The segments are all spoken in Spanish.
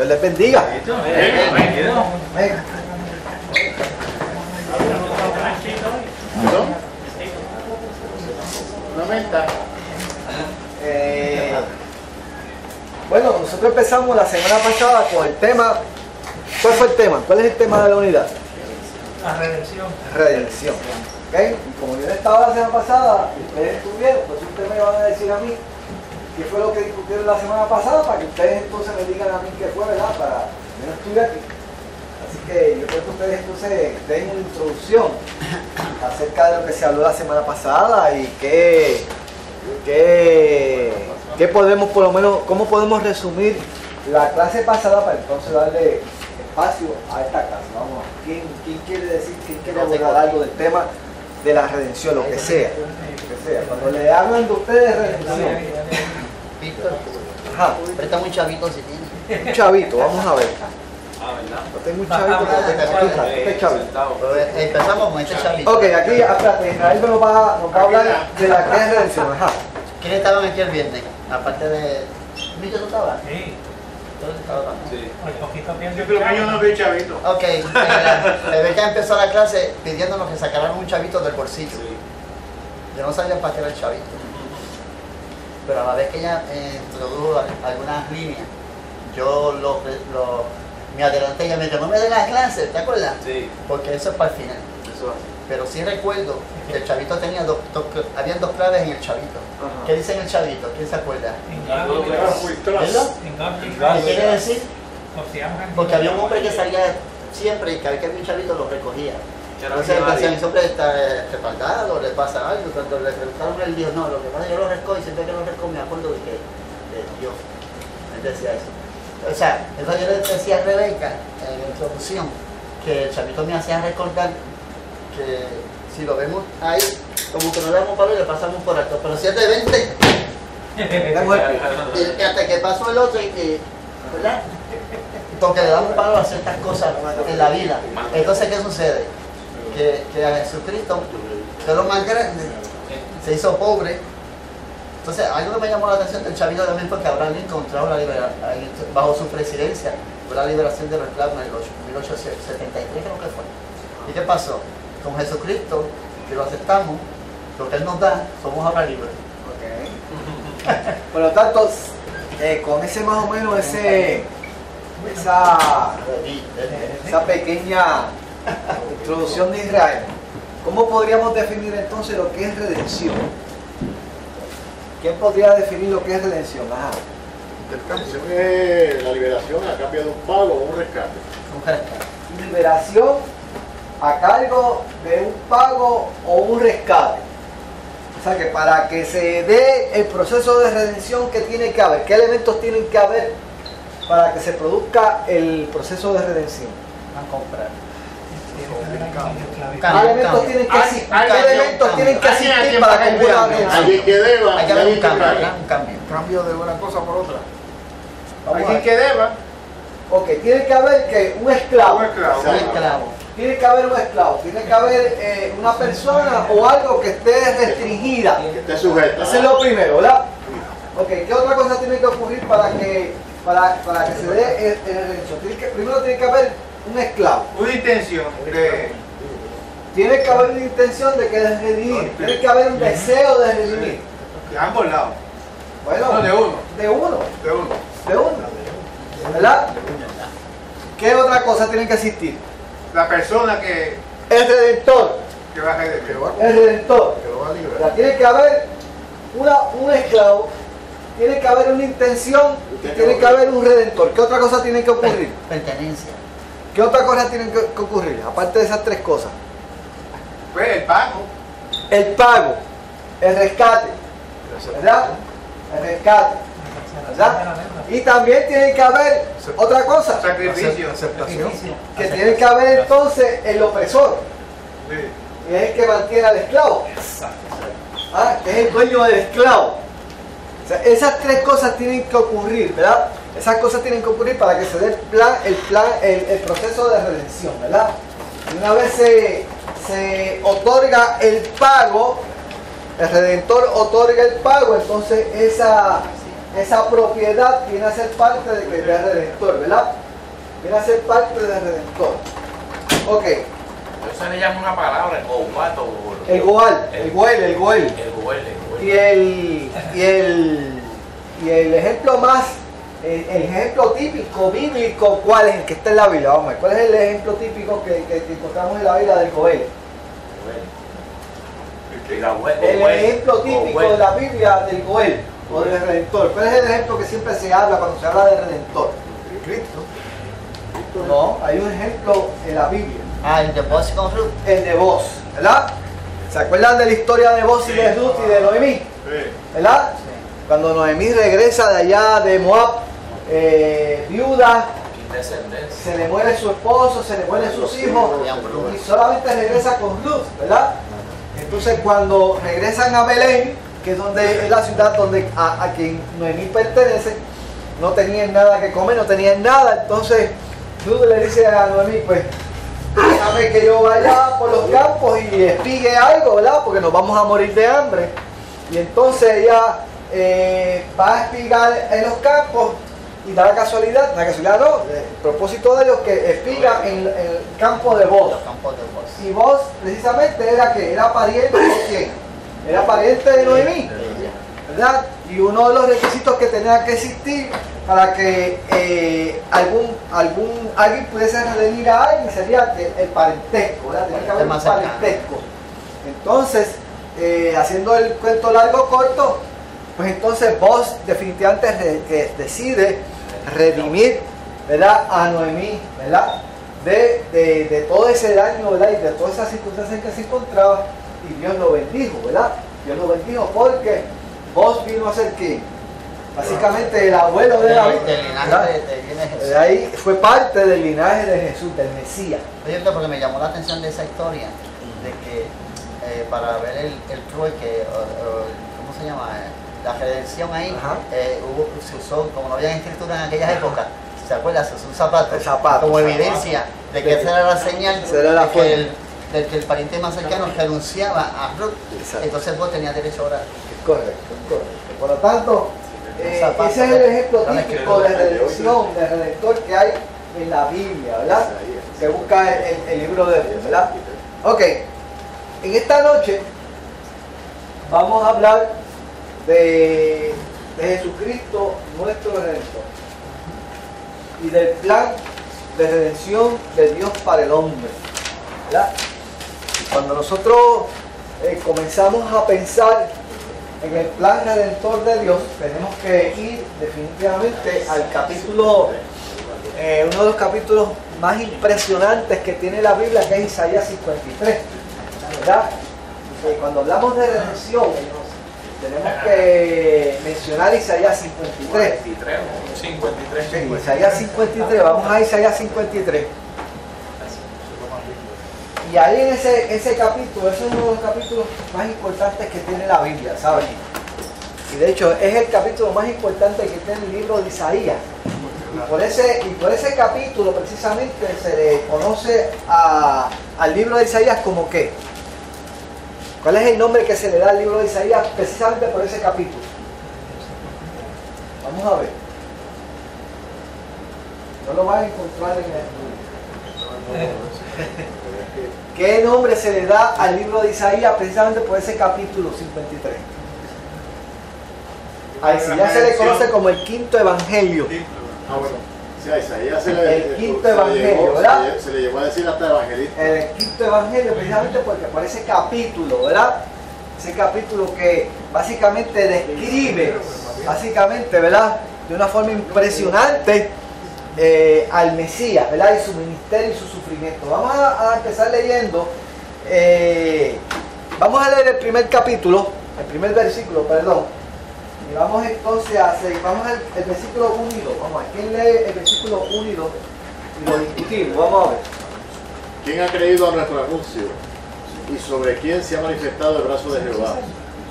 Dios les bendiga. Bueno, nosotros empezamos la semana pasada con el tema. ¿Cuál fue el tema? ¿Cuál es el tema de la unidad? La redención. Redención. ¿Okay? Y como yo no estaba la semana pasada, ustedes estuvieron, pues ustedes me van a decir a mí qué fue lo que discutieron la semana pasada para que ustedes entonces me digan a mí qué fue, ¿verdad? Para yo no estuve aquí. Así que yo creo que ustedes entonces den una introducción acerca de lo que se habló la semana pasada y qué podemos, por lo menos, cómo podemos resumir la clase pasada para entonces darle espacio a esta clase. Vamos, ¿quién quiere decir, quién quiere abordar algo del tema de la redención, lo que sea? Cuando le hablan de ustedes de redención. Víctor, Ajá. préstame un chavito si tiene. Un chavito, vamos a ver. ¿Verdad? No tengo un chavito, pero este chavito. Empezamos con este chavito. Ok, aquí, espérate, Israel nos va a hablar de la que es redención. Ajá. ¿Quiénes estaban aquí el viernes? Aparte de... ¿Víctor tú estabas? Sí. ¿Tú estabas? Sí. Hoy poquito tiempo. Yo creo que yo no vi chavito. Ok, Rebeca empezó la clase pidiéndonos que sacaran un chavito del bolsillo. Sí. Yo no sabía para qué era el chavito. Pero a la vez que ella introdujo algunas líneas, yo me adelanté y ella me dijo, no me den la clase, ¿te acuerdas? Sí. Porque eso es para el final. Eso es. Pero sí recuerdo que el chavito tenía habían dos claves en el chavito. Ajá. ¿Qué dice en el chavito? ¿Quién se acuerda? Engaño. ¿Qué quiere decir? Porque Porque había un hombre que salía siempre y cada vez que había un chavito lo recogía. Era Entonces millonario. decían, ese hombre está respaldado, le pasa algo. Cuando le preguntaron, él dijo, no, lo que pasa es que yo lo recojo y siempre que lo recojo me acuerdo de Dios. Él decía eso. O sea, eso yo le decía a Rebeca en la introducción, que el chavito me hacía recordar que si lo vemos ahí, como que no le damos palo y le pasamos por alto. Pero si es de 20, y hasta que pasó el otro, ¿verdad? Porque le damos palo a ciertas cosas en la vida. Entonces, ¿qué sucede? Que a Jesucristo, que es lo más grande, se hizo pobre. Entonces, algo que me llamó la atención del chavito también fue que Abraham Lincoln trajo bajo su presidencia fue la liberación de los esclavos en el 1873, creo que fue. ¿Y qué pasó? Con Jesucristo, que lo aceptamos, lo que Él nos da, somos ahora libres. Ok. Por lo tanto, con ese más o menos, esa pequeña introducción de Israel, ¿cómo podríamos definir entonces lo que es redención? ¿Quién podría definir lo que es redención? Ajá. Redención es la liberación a cambio de un pago o un rescate. Un rescate. Liberación a cargo de un pago o un rescate. O sea que para que se dé el proceso de redención, ¿qué tiene que haber? ¿Qué elementos tienen que haber para que se produzca el proceso de redención? Van a comprar. ¿Qué elementos tienen que existir? ¿Qué elementos tienen que existir para que ocurra la redención? Alguien que deba, Hay que haber un cambio, alguien ¿verdad? Un cambio. cambio de una cosa por otra. Vamos a Alguien ver. que deba, Ok, tiene que haber que un esclavo. un esclavo. Un esclavo. Tiene que haber un esclavo. Tiene que haber una persona o algo que esté restringida. Que esté sujeta. Eso es lo primero, ¿verdad? Ok, ¿qué otra cosa tiene que ocurrir para que se dé el redención? Primero tiene que haber un esclavo. Una intención de... Tiene que haber una intención de que de redimir. Tiene que haber un deseo de redimir. De ambos lados. Bueno, No, de uno. de uno. De uno. De uno. ¿Verdad? ¿Qué otra cosa tiene que existir? La persona que El redentor. va a redimir. El redentor. Que lo va a O liberar. sea, tiene que haber un esclavo, tiene que haber una intención y tiene que haber un redentor. ¿Qué otra cosa tiene que ocurrir? Pertenencia. ¿Qué otra cosa tiene que ocurrir? Aparte de esas tres cosas. Pues el pago. El pago, el rescate, ¿verdad? El rescate, ¿verdad? Y también tiene que haber otra cosa, Sacrificio. que tiene que haber entonces el opresor, Sí. que es el que mantiene al esclavo, que es el dueño del esclavo. O sea, esas tres cosas tienen que ocurrir, ¿verdad? Esas cosas tienen que ocurrir para que se dé el proceso de redención, ¿verdad? Y una vez se otorga el pago, el redentor otorga el pago, entonces esa propiedad viene a ser parte del Redentor, ¿verdad? Viene a ser parte del Redentor. Ok. Eso le llama una palabra, el goat o el goal. Y el ejemplo más, el ejemplo típico bíblico, ¿cuál es el que está en la Biblia? Vamos a ver, ¿cuál es el ejemplo típico que encontramos en la Biblia del goel? El ejemplo típico de la Biblia del goel o del Redentor. ¿Cuál es el ejemplo que siempre se habla cuando se habla del Redentor? Cristo. No, hay un ejemplo en la Biblia. El de Boaz con Ruth. El de Boaz, ¿verdad? ¿Se acuerdan de la historia de Boaz y de Ruth y de Noemí? ¿Verdad? Cuando Noemí regresa de allá de Moab, viuda, se le muere su esposo, se le mueren sus hijos y solamente regresa con Ruth, ¿verdad? Entonces cuando regresan a Belén, que es donde es la ciudad donde a quien Noemí pertenece, no tenían nada que comer, no tenían nada. Entonces Ruth le dice a Noemí, pues déjame que yo vaya por los campos y espigue algo, ¿verdad? Porque nos vamos a morir de hambre. Y entonces ella va a espigar en los campos y da la casualidad no, el propósito de Dios que espiga en el campo de Boaz. Y Boaz precisamente era pariente de quién? Era pariente de Noemí, ¿verdad? Y uno de los requisitos que tenía que existir para que alguien pudiese redimir a alguien sería el parentesco, ¿verdad? Tenía que haber un parentesco. Entonces, haciendo el cuento largo corto, pues entonces Boaz definitivamente decide redimir, ¿verdad?, a Noemí, ¿verdad?, de todo ese daño, ¿verdad?, y de todas esas circunstancias en que se encontraba, y Dios lo bendijo, ¿verdad? Dios lo bendijo porque Boaz vino a ser ¿quién? Básicamente el abuelo de David, del linaje de Jesús. De ahí fue parte del linaje de Jesús, del Mesías. Oye, porque me llamó la atención de esa historia, de que para ver el trueque, ¿cómo se llama? La redención ahí, se usó, como no había escritura en aquellas épocas, ¿se acuerda? Se usó un zapato, como evidencia de que esa era la señal de que el pariente más cercano renunciaba a Ruth. Entonces vos tenías derecho a orar. Correcto. Por lo tanto, ese es el ejemplo típico de redención, de redentor que hay en la Biblia, ¿verdad? Se busca el libro de Dios, ¿verdad? Ok, en esta noche vamos a hablar de Jesucristo, nuestro Redentor, y del plan de redención de Dios para el hombre, ¿verdad? Cuando nosotros comenzamos a pensar en el plan redentor de Dios, tenemos que ir definitivamente al capítulo, uno de los capítulos más impresionantes que tiene la Biblia, que es Isaías 53, ¿verdad? Cuando hablamos de redención, tenemos que mencionar Isaías 53. 53. Sí, Isaías 53, vamos a Isaías 53. Y ahí en ese capítulo, ese es uno de los capítulos más importantes que tiene la Biblia, ¿saben? Y de hecho es el capítulo más importante que tiene el libro de Isaías. Y por ese capítulo precisamente se le conoce al libro de Isaías como ¿qué? ¿Cuál es el nombre que se le da al libro de Isaías precisamente por ese capítulo? Vamos a ver. No lo van a encontrar en el libro. ¿Qué nombre se le da al libro de Isaías precisamente por ese capítulo 53? A Isaías se le conoce como el quinto evangelio. Bueno. Sí, a Isaías el quinto evangelio, ¿verdad? Se le llegó a decir hasta evangelista. El quinto evangelio, precisamente porque por ese capítulo, ¿verdad? Ese capítulo que básicamente describe, ¿verdad?, de una forma impresionante al Mesías, ¿verdad?, y su ministerio y su sufrimiento. Vamos a empezar leyendo, vamos a leer el primer capítulo, el primer versículo, perdón. Y vamos entonces a seguir, vamos al versículo 1 y 2. Vamos a ver, ¿quién lee el versículo 1 y 2? Y lo discutimos, vamos a ver. ¿Quién ha creído a nuestro anuncio? ¿Y sobre quién se ha manifestado el brazo de Jehová?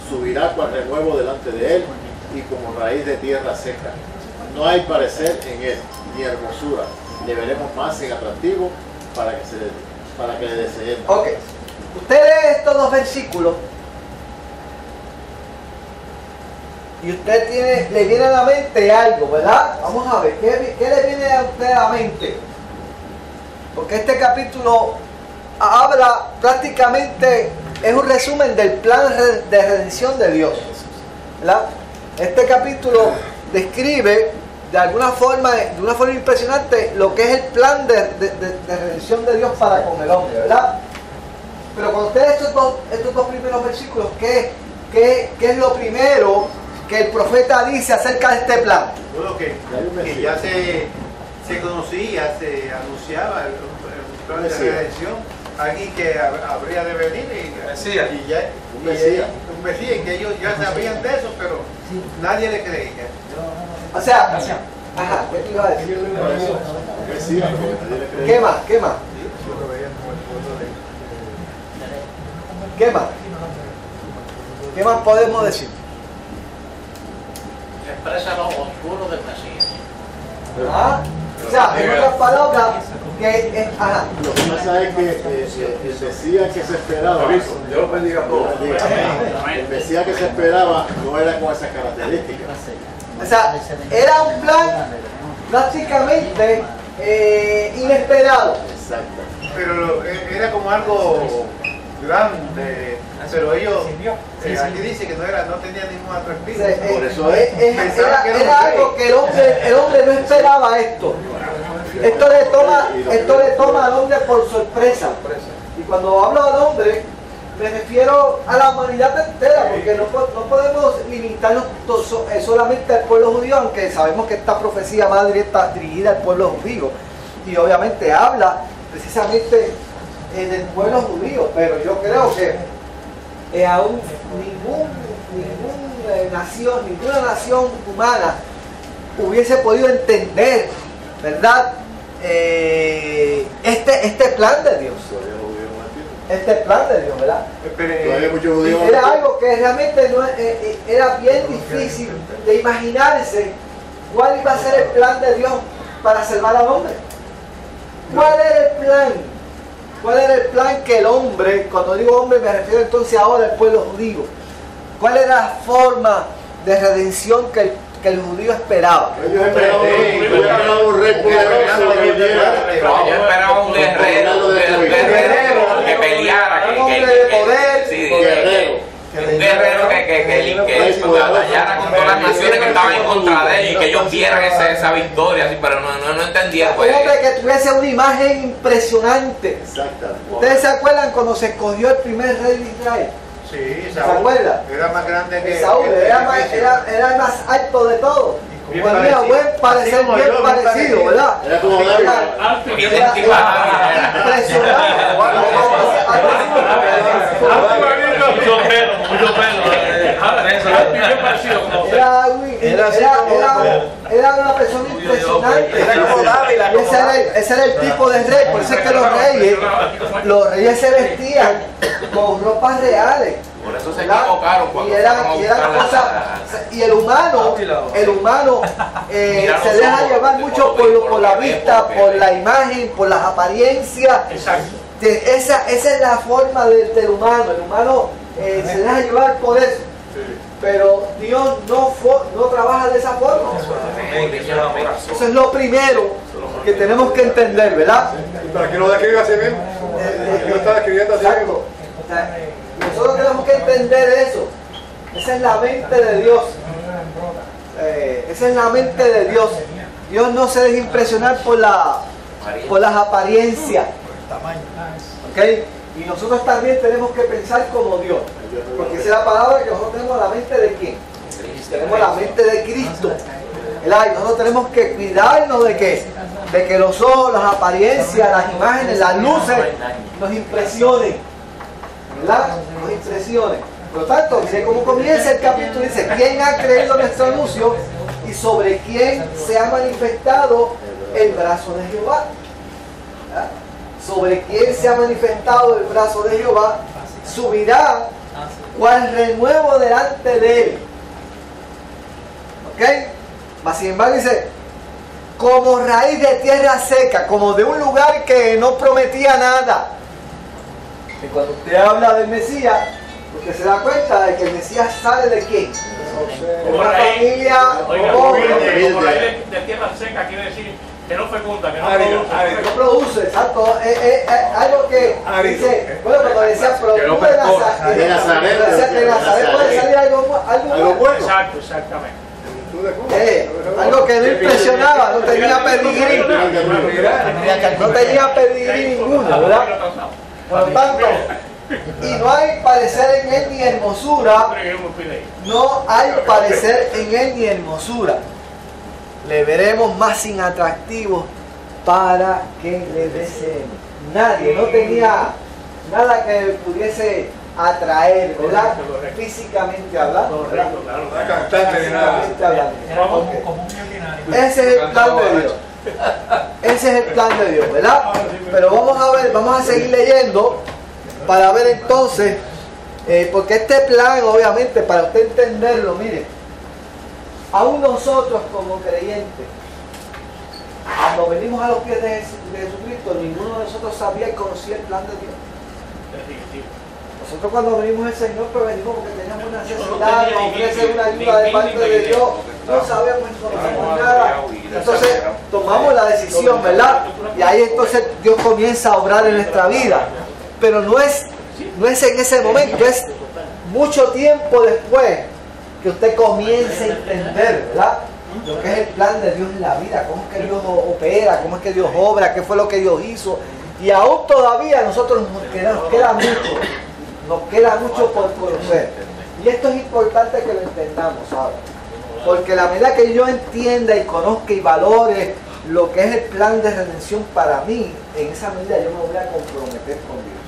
Subirá cual renuevo delante de él y como raíz de tierra seca. No hay parecer en él, ni hermosura. Le veremos más en atractivo para que le deseemos. Ok. Usted lee estos dos versículos y usted le viene a la mente algo, ¿verdad? Vamos a ver, ¿qué le viene a usted a la mente? Porque este capítulo habla prácticamente, es un resumen del plan de redención de Dios, ¿verdad? Este capítulo describe de una forma impresionante lo que es el plan de redención de Dios para con el hombre, ¿verdad? Pero cuando usted lee estos dos primeros versículos, ¿qué es lo primero que el profeta dice acerca de este plan? Bueno, que ya se conocía, se anunciaba el plan de redención, alguien que habría de venir y Mesías. un Mesías, que ellos ya sabían de eso, pero nadie le creía. O sea, ajá, ¿qué te iba a decir? ¿Qué más? ¿Qué más? ¿Qué más? ¿Qué más podemos decir? Expresa lo oscuro del Mesías. ¿Ah? O sea, en otras palabras, ajá. Lo que pasa es que el Mesías que se esperaba, Dios bendiga a todos. el Mesías que se esperaba no era con esas características. O sea, era un plan prácticamente inesperado. Exacto. Pero era como algo grande, pero ellos, aquí dice que no tenía ningún otro espíritu. Por eso Era algo que el hombre no esperaba esto. Esto le toma al hombre por sorpresa. Y cuando hablo al hombre, me refiero a la humanidad entera, porque no podemos limitarnos solamente al pueblo judío, aunque sabemos que esta profecía más directa dirigida al pueblo judío. Y obviamente habla precisamente del pueblo judío, pero yo creo que aún ninguna nación humana hubiese podido entender, ¿verdad? Este plan de Dios. Este plan de Dios, ¿verdad? Era algo que realmente era bien difícil de imaginarse cuál iba a ser el plan de Dios para salvar al hombre. ¿Cuál era el plan? ¿Cuál era el plan que el hombre, cuando digo hombre me refiero entonces ahora al pueblo judío? ¿Cuál era la forma de redención que el judío esperaba? Ellos esperaban un rey poderoso que viniera. Yo esperaba un guerrero que peleara, Un hombre de poder, un guerrero que batallara con todas las naciones que estaban en contra de ellos y que ellos vieran esa victoria, así, pero no entendía. un hombre que tuviese una imagen impresionante. Exactamente. ¿Ustedes se acuerdan cuando se escogió el primer rey de Israel? Sí, ¿Se acuerdan? era más grande que Saúl era el más alto de todos. Bien Tenía parecido. buen parecer, Así como bien yo, parecido, ¿verdad? Era como David. Era una persona impresionante. Ese era el tipo de rey. Por eso es que los reyes se vestían con ropas reales. Por eso se equivocaron cuando y el humano se deja llevar mucho por la vista, por la imagen, por las apariencias. Esa es la forma del humano. El humano se deja llevar por eso. Pero Dios no trabaja de esa forma. Eso es lo primero que tenemos que entender, ¿verdad? Para que no describa así mismo. Yo estaba escribiendo así mismo. Nosotros tenemos que entender eso. Esa es la mente de Dios. Esa es la mente de Dios. Dios no se deja impresionar por las apariencias. ¿Okay? Y nosotros también tenemos que pensar como Dios. Porque esa es la palabra que nosotros tenemos la mente de quién. Tenemos la mente de Cristo. ¿Verdad? Y nosotros tenemos que cuidarnos de que los ojos, las apariencias, las imágenes, las luces nos impresionen. ¿Verdad? Nos impresionen. Por lo tanto, dice cómo comienza el capítulo. Dice, ¿quién ha creído nuestro anuncio? Y sobre quién se ha manifestado el brazo de Jehová. ¿Verdad? Sobre quién se ha manifestado el brazo de Jehová, subirá cual renuevo delante de él. ¿Ok? Mas sin embargo dice, como raíz de tierra seca, como de un lugar que no prometía nada. Y cuando usted habla del Mesías, Porque se da cuenta de que el Mesías sale de quién? De Como una rey. familia Oiga, pobre, como rey de tierra seca quiere decir que no fecunda, que no que no produce, exacto. Algo que dice, bueno, cuando decía, pero Que no tú de Nazaret, de Nazaret puede salir algo bueno. Exacto, exactamente. Algo que no impresionaba, no tenía pedigrí. No tenía pedigrí ninguno, ¿verdad? Por lo tanto, y no hay parecer en él ni hermosura. No hay parecer en él ni hermosura. Le veremos más inatractivo para que le deseemos. Nadie, no tenía nada que pudiese atraer, ¿verdad? Físicamente hablando, ¿verdad? Físicamente hablando. Era como Ok. un ordinario. Ese es el plan de Dios. Ese es el plan de Dios, ¿verdad? Pero vamos a ver, vamos a seguir leyendo para ver entonces, porque este plan, obviamente, para usted entenderlo, mire, aún nosotros como creyentes, cuando venimos a los pies de Jesucristo, ninguno de nosotros sabía y conocía el plan de Dios. Nosotros cuando venimos al Señor, pues venimos porque teníamos una necesidad, nos ofrece una ayuda de parte de Dios, no sabemos ni conocemos nada. Entonces tomamos la decisión, ¿verdad? Y ahí entonces Dios comienza a obrar en nuestra vida. Pero no es en ese momento, es mucho tiempo después que usted comience a entender, ¿verdad? Lo que es el plan de Dios en la vida, cómo es que Dios opera, cómo es que Dios obra, qué fue lo que Dios hizo. Y aún todavía nosotros nos queda mucho por conocer. Y esto es importante que lo entendamos, ¿sabes? Porque la medida que yo entienda y conozca y valore lo que es el plan de redención para mí, en esa medida yo me voy a comprometer con Dios.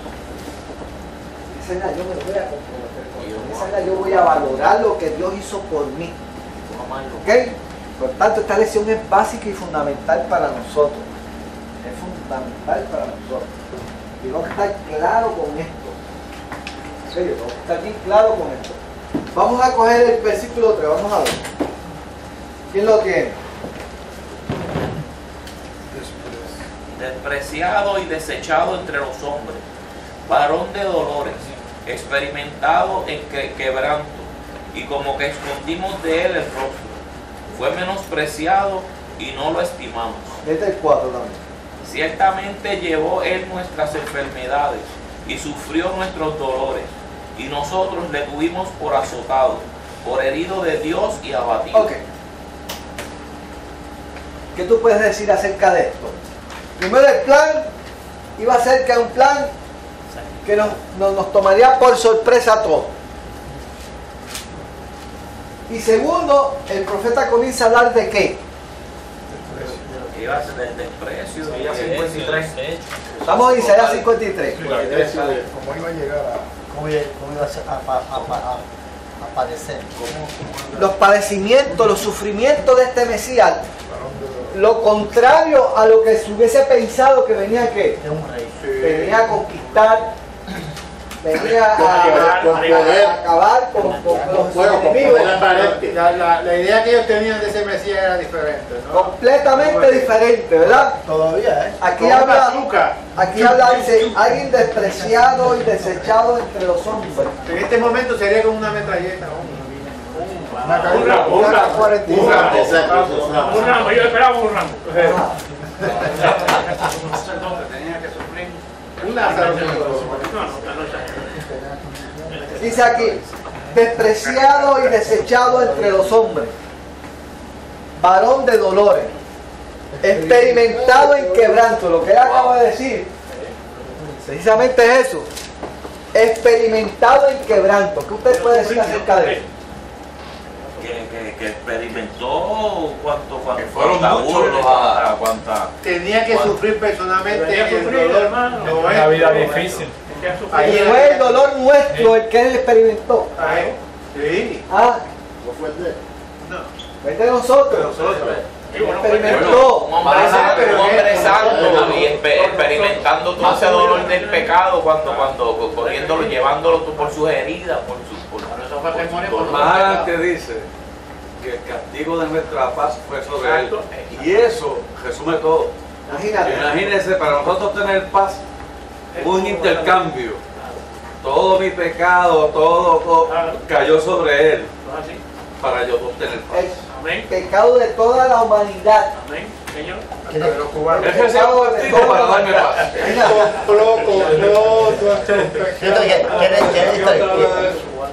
En esa medida yo me voy a comprometer con Dios. En esa medida yo voy a valorar lo que Dios hizo por mí. ¿Ok? Por tanto, esta lección es básica y fundamental para nosotros. Es fundamental para nosotros. Y tengo que estar claro con esto. En serio, tengo que estar bien claro con esto. Vamos a coger el versículo 3, vamos a ver. ¿Quién lo tiene? Despreciado y desechado entre los hombres, varón de dolores, experimentado en quebranto, y como que escondimos de él el rostro. Fue menospreciado y no lo estimamos. Este es el 4 también. Ciertamente llevó él nuestras enfermedades y sufrió nuestros dolores, y nosotros le tuvimos por azotado, por herido de Dios y abatido. Ok. ¿Qué tú puedes decir acerca de esto? Primero, el plan iba a ser que era un plan que nos tomaría por sorpresa a todos. Y segundo, el profeta comienza a hablar de qué. Iba a ser del desprecio. Isaías 53. Estamos en Isaías 53. ¿Cómo iba a llegar cómo iba a padecer? Los padecimientos, los sufrimientos de este Mesías, lo contrario a lo que se hubiese pensado que venía que Es un rey. venía a conquistar, venía a acabar con los enemigos. La idea que ellos tenían de ese Mesías era diferente, ¿no? Completamente diferente, ¿verdad? Todavía, ¿eh? Aquí Con habla, azúcar. dice, alguien despreciado y desechado entre los hombres. En este momento sería como una metralleta. Un ramo. Una 41. Un ramo, exacto. Un ramo, yo esperaba un ramo. Ajá. Un sacerdote tenía que sufrir. Un Lázaro. Dice aquí, despreciado y desechado entre los hombres, varón de dolores, experimentado en quebranto. Lo que él acaba de decir, precisamente es eso, experimentado en quebranto. ¿Qué usted puede decir acerca de eso? Que experimentó cuánta muchos cuánta Tenía que sufrir personalmente Tenía que el sufrir, dolor. hermano. No es Una vida no es. difícil. Ahí Fue el dolor nuestro el que él experimentó. Ahí. Sí. Ah, ¿No fue el de él? No. fue de nosotros. Experimentó. un hombre santo y experimentando todo ese dolor del pecado cuando corriéndolo, llevándolo por sus heridas, por su dolor. Más adelante dice que el castigo de nuestra paz fue sobre él. Y eso resume todo. Imagínate. Imagínense, para nosotros tener paz, un intercambio todo mi pecado, todo cayó sobre él ¿No es así? para yo obtener paz. Amén. El pecado de toda la humanidad. Amén, Señor. Hasta de los cubanos. Él recibió un bautismo para darme paz.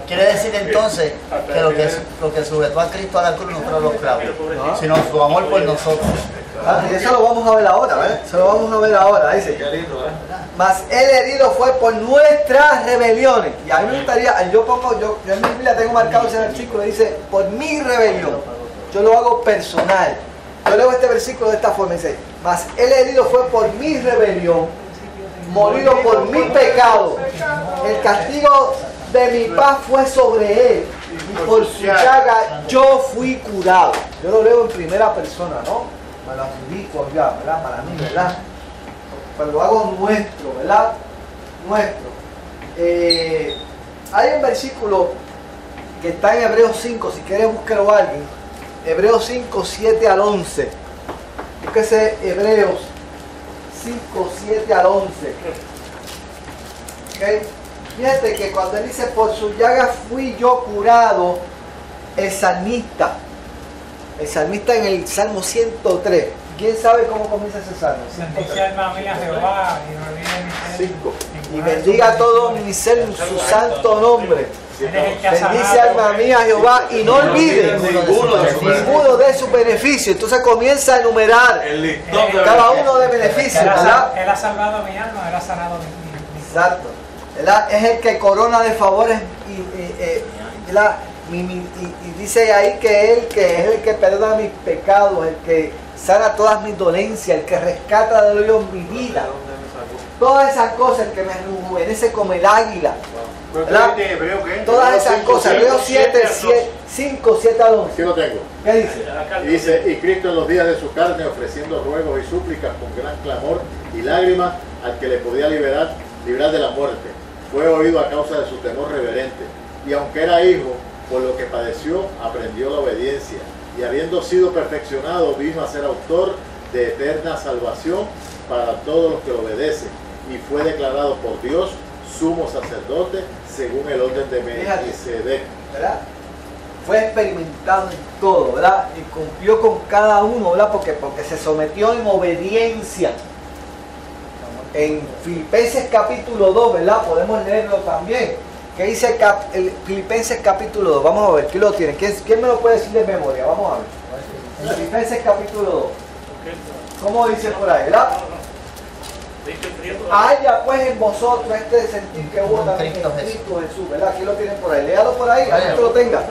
Quiere decir entonces que lo que sujetó a Cristo a la cruz no fueron los clavos, sino su amor por nosotros. Y eso lo vamos a ver ahora, ¿verdad? Eso lo vamos a ver ahora, dice. Qué lindo, ¿eh? Mas él herido fue por nuestras rebeliones. Y a mí me gustaría, yo en mi Biblia tengo marcado ese versículo, dice, por mi rebelión. Yo lo hago personal. Yo leo este versículo de esta forma, dice, mas él herido fue por mi rebelión, morido por mi pecado. El castigo de mi paz fue sobre él, y por su llaga yo fui curado. Yo lo leo en primera persona, ¿no? Me lo adjudico ya, ¿verdad? Para mí, ¿verdad? Pero lo hago nuestro, ¿verdad? Nuestro. Hay un versículo que está en Hebreos 5, si quieres búsquelo a alguien. Hebreos 5, 7 al 11. Búsquese Hebreos 5, 7 al 11. ¿Okay? Fíjate que cuando él dice, por su llaga fui yo curado, el salmista en el Salmo 103, ¿quién sabe cómo comienza ese salmo? Bendice alma mía Jehová y no olvide mi ser. Y bendiga todo mi ser su santo nombre. Bendice alma mía Jehová y no olvide ninguno de sus beneficios. Entonces comienza a enumerar cada uno de beneficios, ¿verdad? Él ha salvado mi alma, él ha sanado mi Exacto. ¿Verdad? Es el que corona de favores y dice ahí que él que es el que perdona mis pecados, el que sana todas mis dolencias, el que rescata de Dios mi vida. Todas esas cosas, el que me rejuvenece como el águila. Todas esas cosas. Hebreos 7, 5, 7 al 11. Aquí lo tengo. ¿Qué dice? Y dice, y Cristo en los días de su carne, ofreciendo ruegos y súplicas con gran clamor y lágrimas al que le podía librar de la muerte, fue oído a causa de su temor reverente. Y aunque era hijo, por lo que padeció, aprendió la obediencia. Y habiendo sido perfeccionado, vino a ser autor de eterna salvación para todos los que lo obedecen. Y fue declarado por Dios sumo sacerdote según el orden de Melquisedec. ¿Verdad? Fue experimentado en todo, ¿verdad? Y cumplió con cada uno, ¿verdad? Porque se sometió en obediencia. En Filipenses capítulo 2, ¿verdad? Podemos leerlo también. ¿Qué dice el Filipenses capítulo 2? Vamos a ver, ¿quién lo tiene? ¿Quién me lo puede decir de memoria? Vamos a ver. En Filipenses capítulo 2. ¿Cómo dice por ahí, verdad? Haya pues en vosotros este sentir que hubo también en Cristo Jesús, ¿verdad? ¿Quién lo tiene por ahí? Léalo por ahí, que lo tenga.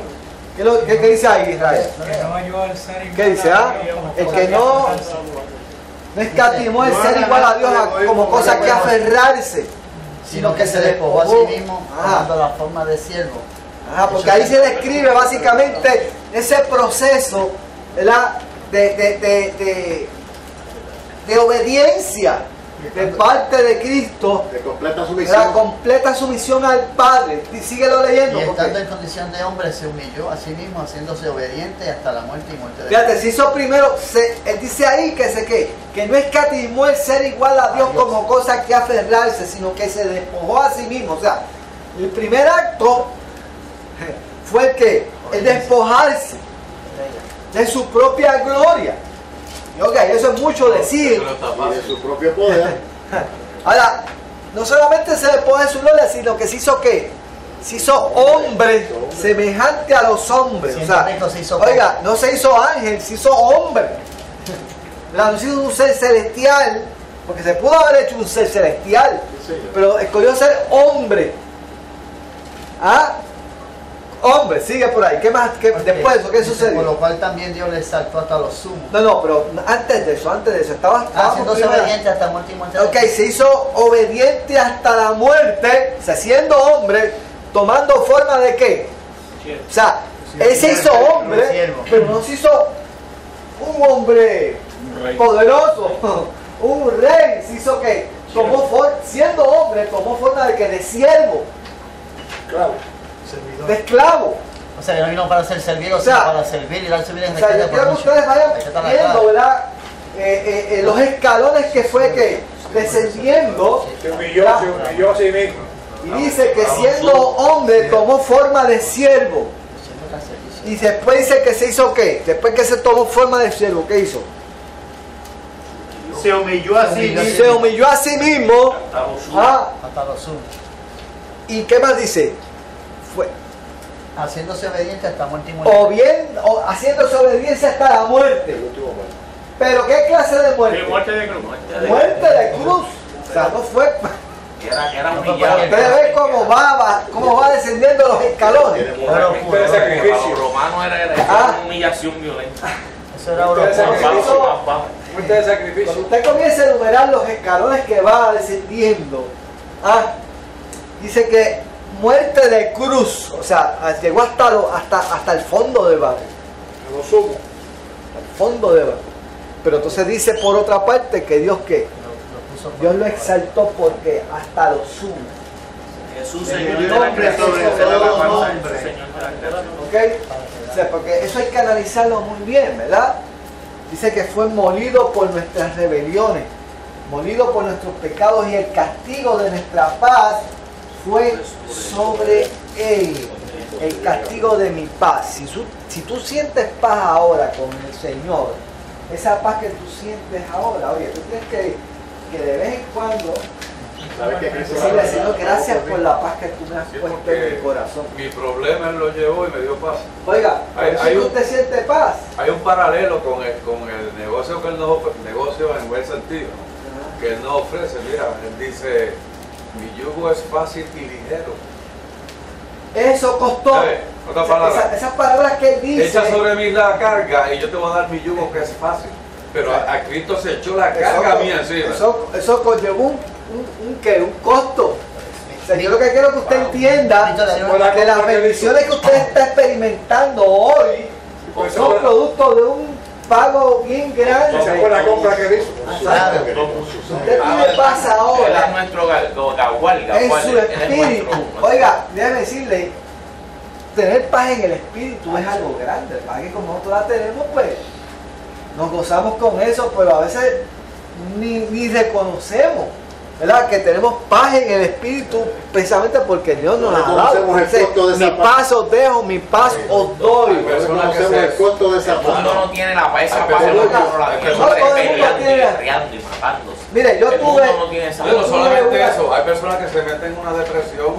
¿Qué dice ahí, Israel? ¿Qué dice? El que no escatimó el ser igual a Dios como cosa que aferrarse, sino que se despojó a sí mismo, tomando la forma de siervo. Porque ahí se describe básicamente ese proceso, ¿verdad? De obediencia de parte de Cristo, de completa sumisión. La completa sumisión al Padre. Y síguelo leyendo. Y estando en condición de hombre se humilló a sí mismo, haciéndose obediente hasta la muerte y muerte de Fíjate, se hizo primero, él dice ahí que no escatimó el ser igual a Dios como cosa que aferrarse, sino que se despojó a sí mismo. O sea, el primer acto fue el despojarse de su propia gloria. Y ok, eso es mucho decir. Y de su propio poder. Ahora, no solamente se despojó de su gloria, sino que se hizo ¿qué? Se hizo hombre semejante a los hombres. O sea, oiga, no se hizo ángel, se hizo hombre. No se hizo un ser celestial, porque se pudo haber hecho un ser celestial, pero escogió ser hombre. ¿Ah? Hombre, sigue por ahí. ¿Qué más? Después de eso, ¿qué sucedió? Por lo cual también Dios le exaltó hasta los sumos. No, pero antes de eso, estaba haciéndose obediente hasta muerte y muerte. Ok, se hizo obediente hasta la muerte, o sea, siendo hombre, tomando forma de ¿qué? O sea, él se hizo hombre, pero no se hizo un hombre poderoso, un rey, se hizo ¿qué? Siendo hombre, tomó forma de ¿qué? De siervo. Claro. De esclavo. O sea, que no vino para ser servido, sino para servir y dar su vida en o sea, yo quiero que ustedes vayan viendo, ¿verdad? Los escalones que fue que descendiendo. Se humilló a sí mismo. Y dice que siendo hombre tomó forma de siervo. Y después dice que se hizo ¿qué? Después que se tomó forma de siervo, ¿qué hizo? Se humilló a sí mismo. Se humilló a sí mismo. Hasta lo sumo. ¿Y qué más dice? Fue Haciéndose obediente hasta muerte y muerte. o haciéndose obediencia hasta la muerte. Pero ¿qué clase de muerte? Muerte de cruz. Muerte de cruz. O sea, no fue. Era humillado. Ustedes ven cómo va descendiendo los escalones. Para los romanos era una humillación violenta. Eso era oro. Muerte de sacrificio. Cuando usted comienza a enumerar los escalones que va descendiendo, dice que muerte de cruz, o sea, llegó hasta el fondo del barrio. Lo sumo. Al fondo del barrio. Pero entonces dice por otra parte que Dios ¿qué? Dios lo exaltó porque hasta lo sumo. Jesús, Señor Señor de la creación, ¿ok? O sea, porque eso hay que analizarlo muy bien, ¿verdad? Dice que fue molido por nuestras rebeliones, molido por nuestros pecados y el castigo de nuestra paz fue sobre él. El castigo de mi paz. Si tú sientes paz ahora con el Señor, esa paz que tú sientes ahora, oye, tú tienes que de vez en cuando decirle, Señor, gracias por la paz que tú me has puesto en mi corazón. Mi problema Él lo llevó y me dio paz. Oiga, si usted siente paz. Hay un paralelo con el negocio que Él nos ofrece, negocio en buen sentido, que Él nos ofrece. Mira, Él dice, mi yugo es fácil y ligero. Eso costó. Otra palabra. Esas palabras que Él dice. Echa sobre mí la carga y yo te voy a dar mi yugo que es fácil. Pero a Cristo se echó la carga mía encima. Eso conllevó un costo. O sea, yo lo que quiero que usted entienda que las bendiciones que usted está experimentando hoy son producto de un pago bien grande. Esa fue la compra que él hizo. Usted tiene paz Él ahora es nuestro Gagual. en su espíritu. Oiga, déjame decirle, tener paz en el espíritu es algo grande. Paz que como nosotros la tenemos, pues nos gozamos con eso, pero a veces ni reconocemos, ¿verdad? Que tenemos paz en el espíritu precisamente porque Dios nos ha dado. Mi paz os dejo, mi paz os doy. El costo de esa El mundo no tiene la paz, esa paz peleando y matándose. Mire, yo tuve. No solamente eso, hay personas que se meten en una depresión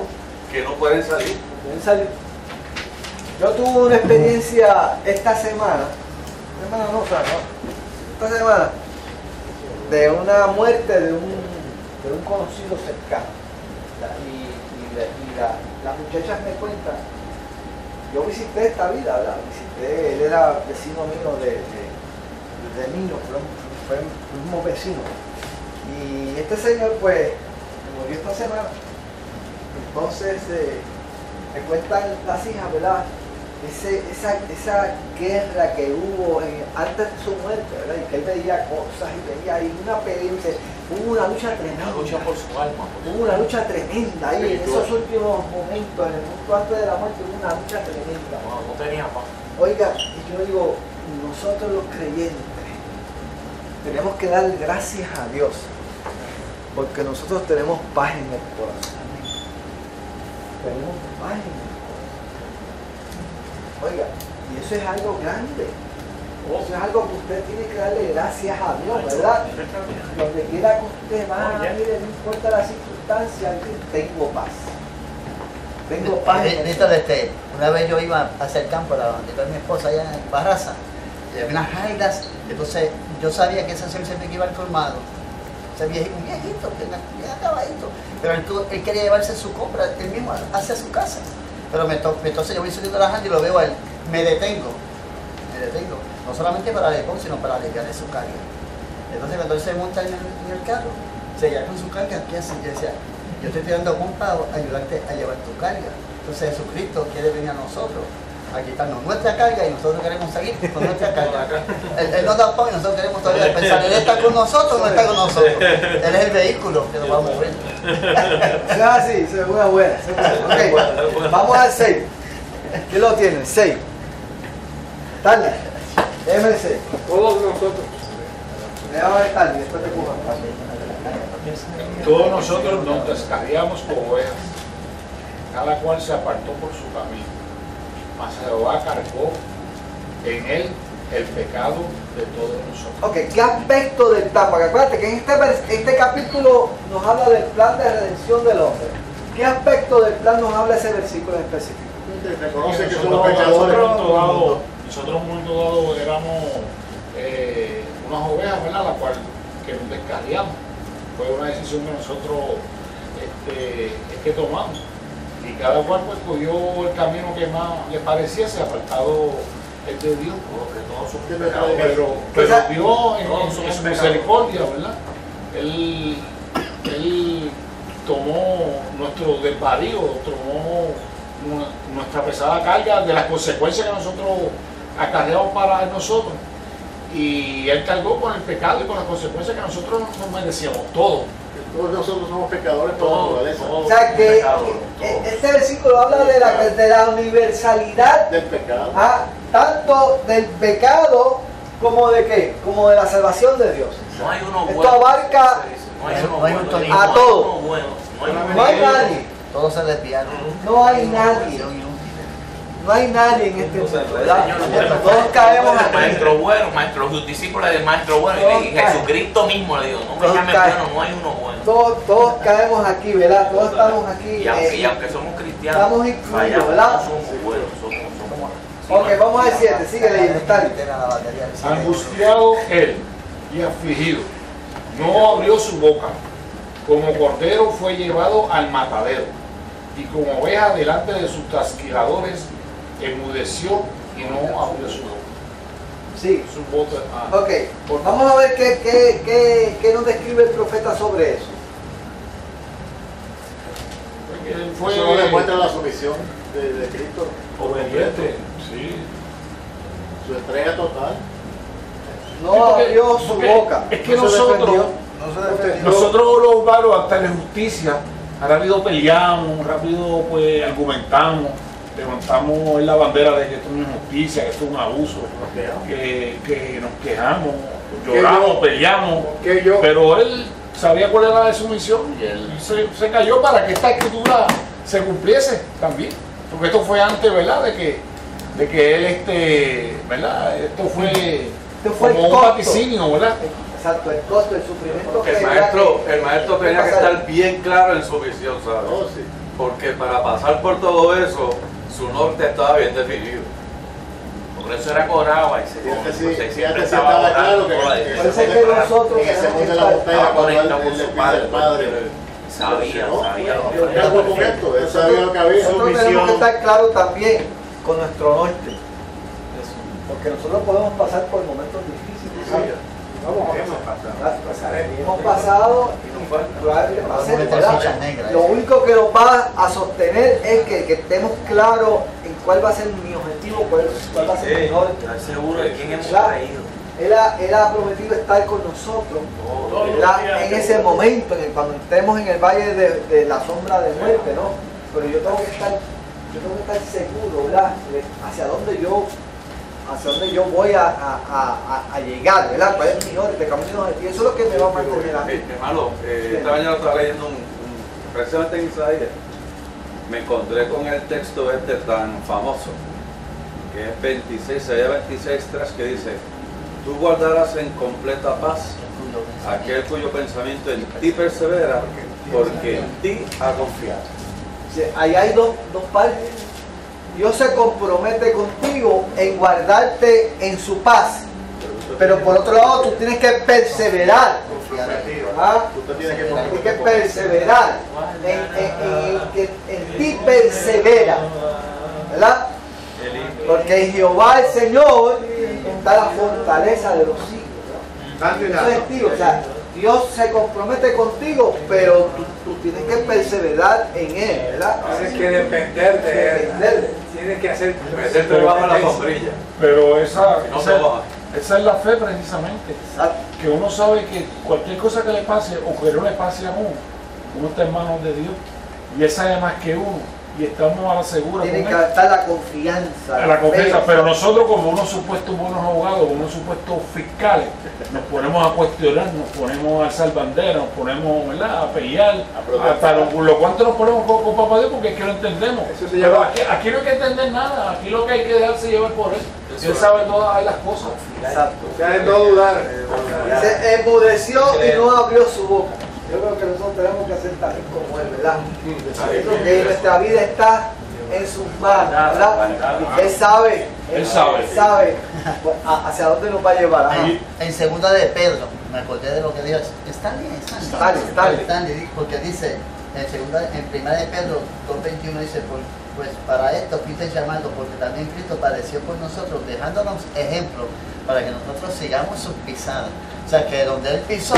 que no pueden salir. Yo tuve una experiencia esta semana, esta semana, de una muerte de un conocido cercano. Y las muchachas me cuentan, yo visité esta vida, ¿verdad? Él era vecino mío de Nino, fue el mismo vecino. Y este señor pues murió esta semana. Entonces me cuentan las hijas, ¿verdad? Esa guerra que hubo antes de su muerte, ¿verdad? Y que él veía cosas y veía ahí una pelea, hubo una lucha tremenda. Una lucha por su alma. Hubo una lucha tremenda ahí en esos últimos momentos, en el momento antes de la muerte, hubo una lucha tremenda. No tenía paz. Oiga, y yo digo, nosotros los creyentes tenemos que dar gracias a Dios porque nosotros tenemos paz en el corazón. Tenemos paz en el corazón. Oiga, y eso es algo grande. Eso es algo que usted tiene que darle gracias a Dios, ¿verdad? Donde quiera que usted vaya, mire, no importa la circunstancia, tengo paz. Tengo paz. Una vez yo iba hacia el campo, donde está mi esposa allá en Barraza, y había unas jailas, entonces yo sabía que ese señor siempre iba al colmado. Un viejito, bien acabadito, pero él quería llevarse su compra él mismo hacia su casa. Pero entonces yo voy subiendo la jailas y lo veo a él, me detengo, no solamente para el depósito, sino para aliviarle su carga. Entonces cuando él se monta en el carro, se lleva con su carga, ¿qué hace? Yo decía, yo estoy tirando compra a ayudarte a llevar tu carga. Entonces Jesucristo quiere venir a nosotros a quitarnos nuestra carga y nosotros queremos seguir con nuestra carga. Él nos da pan y nosotros queremos todavía pensar, ¿él está con nosotros o no está con nosotros? Él es el vehículo que nos va a mover. Eso es así, eso es una buena. Okay. Vamos al 6. ¿Quién lo tiene? El 6. Dale. Déjame el 6. Todos nosotros. Déjame ver Dale, después te empujan. Todos nosotros nos descarriamos como ovejas. cada cual se apartó por su camino, mas Jehová cargó en él el pecado de todos nosotros. Ok, ¿qué aspecto del plan? Porque acuérdate que en este capítulo nos habla del plan de redención del hombre. ¿Qué aspecto del plan nos habla ese versículo en específico? Reconoce que Nosotros, somos pecadores. nosotros en un momento dado éramos unas ovejas, ¿verdad? La cual que nos descarriamos. Fue una decisión que nosotros que tomamos. Y cada cual pues cogió el camino que más le pareciese, apartado el de Dios. Pero Dios en su misericordia, ¿verdad? Él tomó nuestro desvarío, tomó nuestra pesada carga de las consecuencias que nosotros acarreamos para nosotros, y Él cargó con el pecado y con las consecuencias que nosotros nos merecíamos, todos. Todos nosotros somos pecadores por naturaleza. O sea que este versículo habla de la universalidad del pecado, tanto del pecado como de qué, como de la salvación de Dios. No hay uno bueno. Esto abarca a todos. No hay nadie. Todos se desviaron. No hay nadie. No hay nadie en este mundo, ¿verdad? Todos caemos aquí. Maestro bueno, maestro, sus discípulos del maestro bueno, y Jesucristo mismo le dijo, no me llames bueno, no hay uno bueno. Todos caemos aquí, ¿verdad? Todos estamos aquí. Y aunque somos cristianos, estamos incluidos, ¿verdad? No somos buenos, Ok, vamos al 7, sigue leyendo, está. Angustiado él y afligido, no abrió su boca. Como cordero fue llevado al matadero, y como oveja delante de sus trasquiladores, enmudeció y no abrió su boca. Sí. Su boca. Ok, vamos a ver qué nos describe el profeta sobre eso. Eso no demuestra la sumisión de Cristo. Obediente, sí. Su entrega total. No abrió su boca. Es que nosotros los humanos, hasta en la justicia, rápido peleamos, rápido pues argumentamos, levantamos la bandera de que esto no es justicia, que esto es un abuso, que nos quejamos, lloramos, peleamos, pero él sabía cuál era su misión y él se cayó para que esta escritura se cumpliese también, porque esto fue antes, ¿verdad?, de que él, ¿verdad?, esto fue como un vaticinio, ¿verdad? Exacto, el costo, el sufrimiento. El maestro tenía que estar bien claro en su visión, ¿sabes? Oh, sí. Porque para pasar por todo eso, su norte estaba bien definido. Por eso era coraba y siempre estaba claro que parece que nosotros en ese mundo de la montaña, cuando él le pide al Padre, sabía. Él sabía lo que había. Nosotros tenemos que estar claros también con nuestro norte, porque nosotros podemos pasar por momentos difíciles, ¿sabes? Hemos pasado y probablemente pasemos, ¿verdad? Lo único que nos va a sostener es que estemos claros en cuál va a ser mi objetivo, cuál va a ser mi norte. Estar seguro de quién hemos creído. Él ha prometido estar con nosotros en ese momento, cuando estemos en el valle de la sombra de muerte, ¿no? Pero yo tengo que estar seguro, ¿verdad? Hacia dónde yo voy a llegar, ¿verdad? ¿Cuál es mi norte, camino de ti? Eso es lo que me va a mantener a mí. Hermano, esta mañana estaba leyendo precisamente en Isaías, me encontré con el texto tan famoso, que es Isaías 26:3, que dice: tú guardarás en completa paz aquel cuyo pensamiento en ti persevera, porque en ti ha confiado. Sí, ahí hay dos partes. Dios se compromete contigo en guardarte en su paz, pero por otro lado tú tienes que perseverar. Tú tienes que perseverar en ti persevera, ¿verdad? Porque en Jehová el Señor está la fortaleza de los siglos. Eso es tío, o sea, Dios se compromete contigo, pero tú tienes que perseverar en Él, ¿verdad? Tienes que depender de Él. Tienes que hacer meterte debajo de la sombrilla. Pero esa es la fe precisamente. Que uno sabe que cualquier cosa que le pase o que no le pase a uno está en manos de Dios. Y Él sabe más que uno. y estamos a la segura. Tiene que estar la confianza. La confianza, pero nosotros como unos supuestos buenos abogados, como unos supuestos fiscales, nos ponemos a cuestionar, nos ponemos a alzar bandera, nos ponemos, ¿verdad?, a pelear, hasta lo cuanto nos ponemos con papá Dios, porque es que no entendemos. Pero aquí no hay que entender nada, aquí lo que hay que dejarse llevar por él. Él sabe todas las cosas. Exacto. Ya de no dudar. Se enmudeció y no abrió su boca. Yo creo que nosotros tenemos que hacer también como él, ¿verdad? Que nuestra vida está en sus manos, ¿verdad? Él sabe hacia dónde nos va a llevar. Ajá. En segunda de Pedro, me acordé de lo que dijo Stanley, porque dice, en primera de Pedro 2:21 dice, pues para esto fuiste llamado, porque también Cristo padeció por nosotros, dejándonos ejemplo para que nosotros sigamos sus pisadas. O sea, que donde Él pisó,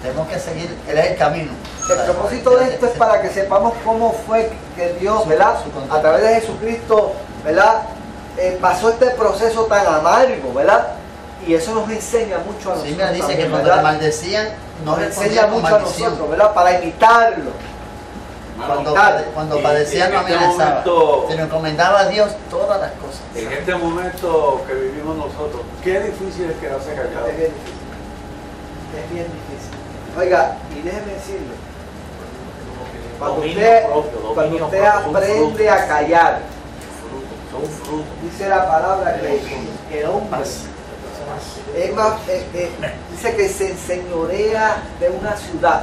tenemos que seguir, Él es el camino. El propósito de esto es para que sepamos cómo fue que Dios, ¿verdad?, a través de Jesucristo, ¿verdad?, pasó este proceso tan amargo, ¿verdad? Y eso nos enseña mucho a nosotros. Sí, me dice también, que cuando le maldecían, nos enseña mucho a nosotros, ¿verdad?, para imitarlo. Cuando padecían no amenazaba, sino encomendaba a Dios todas las cosas. En este momento que vivimos nosotros, qué difícil es quedarse callado. Es bien difícil. Es bien difícil. Oiga, y déjeme decirle, cuando usted aprende a callar, dice la palabra que el hombre es más, dice que se enseñorea de una ciudad.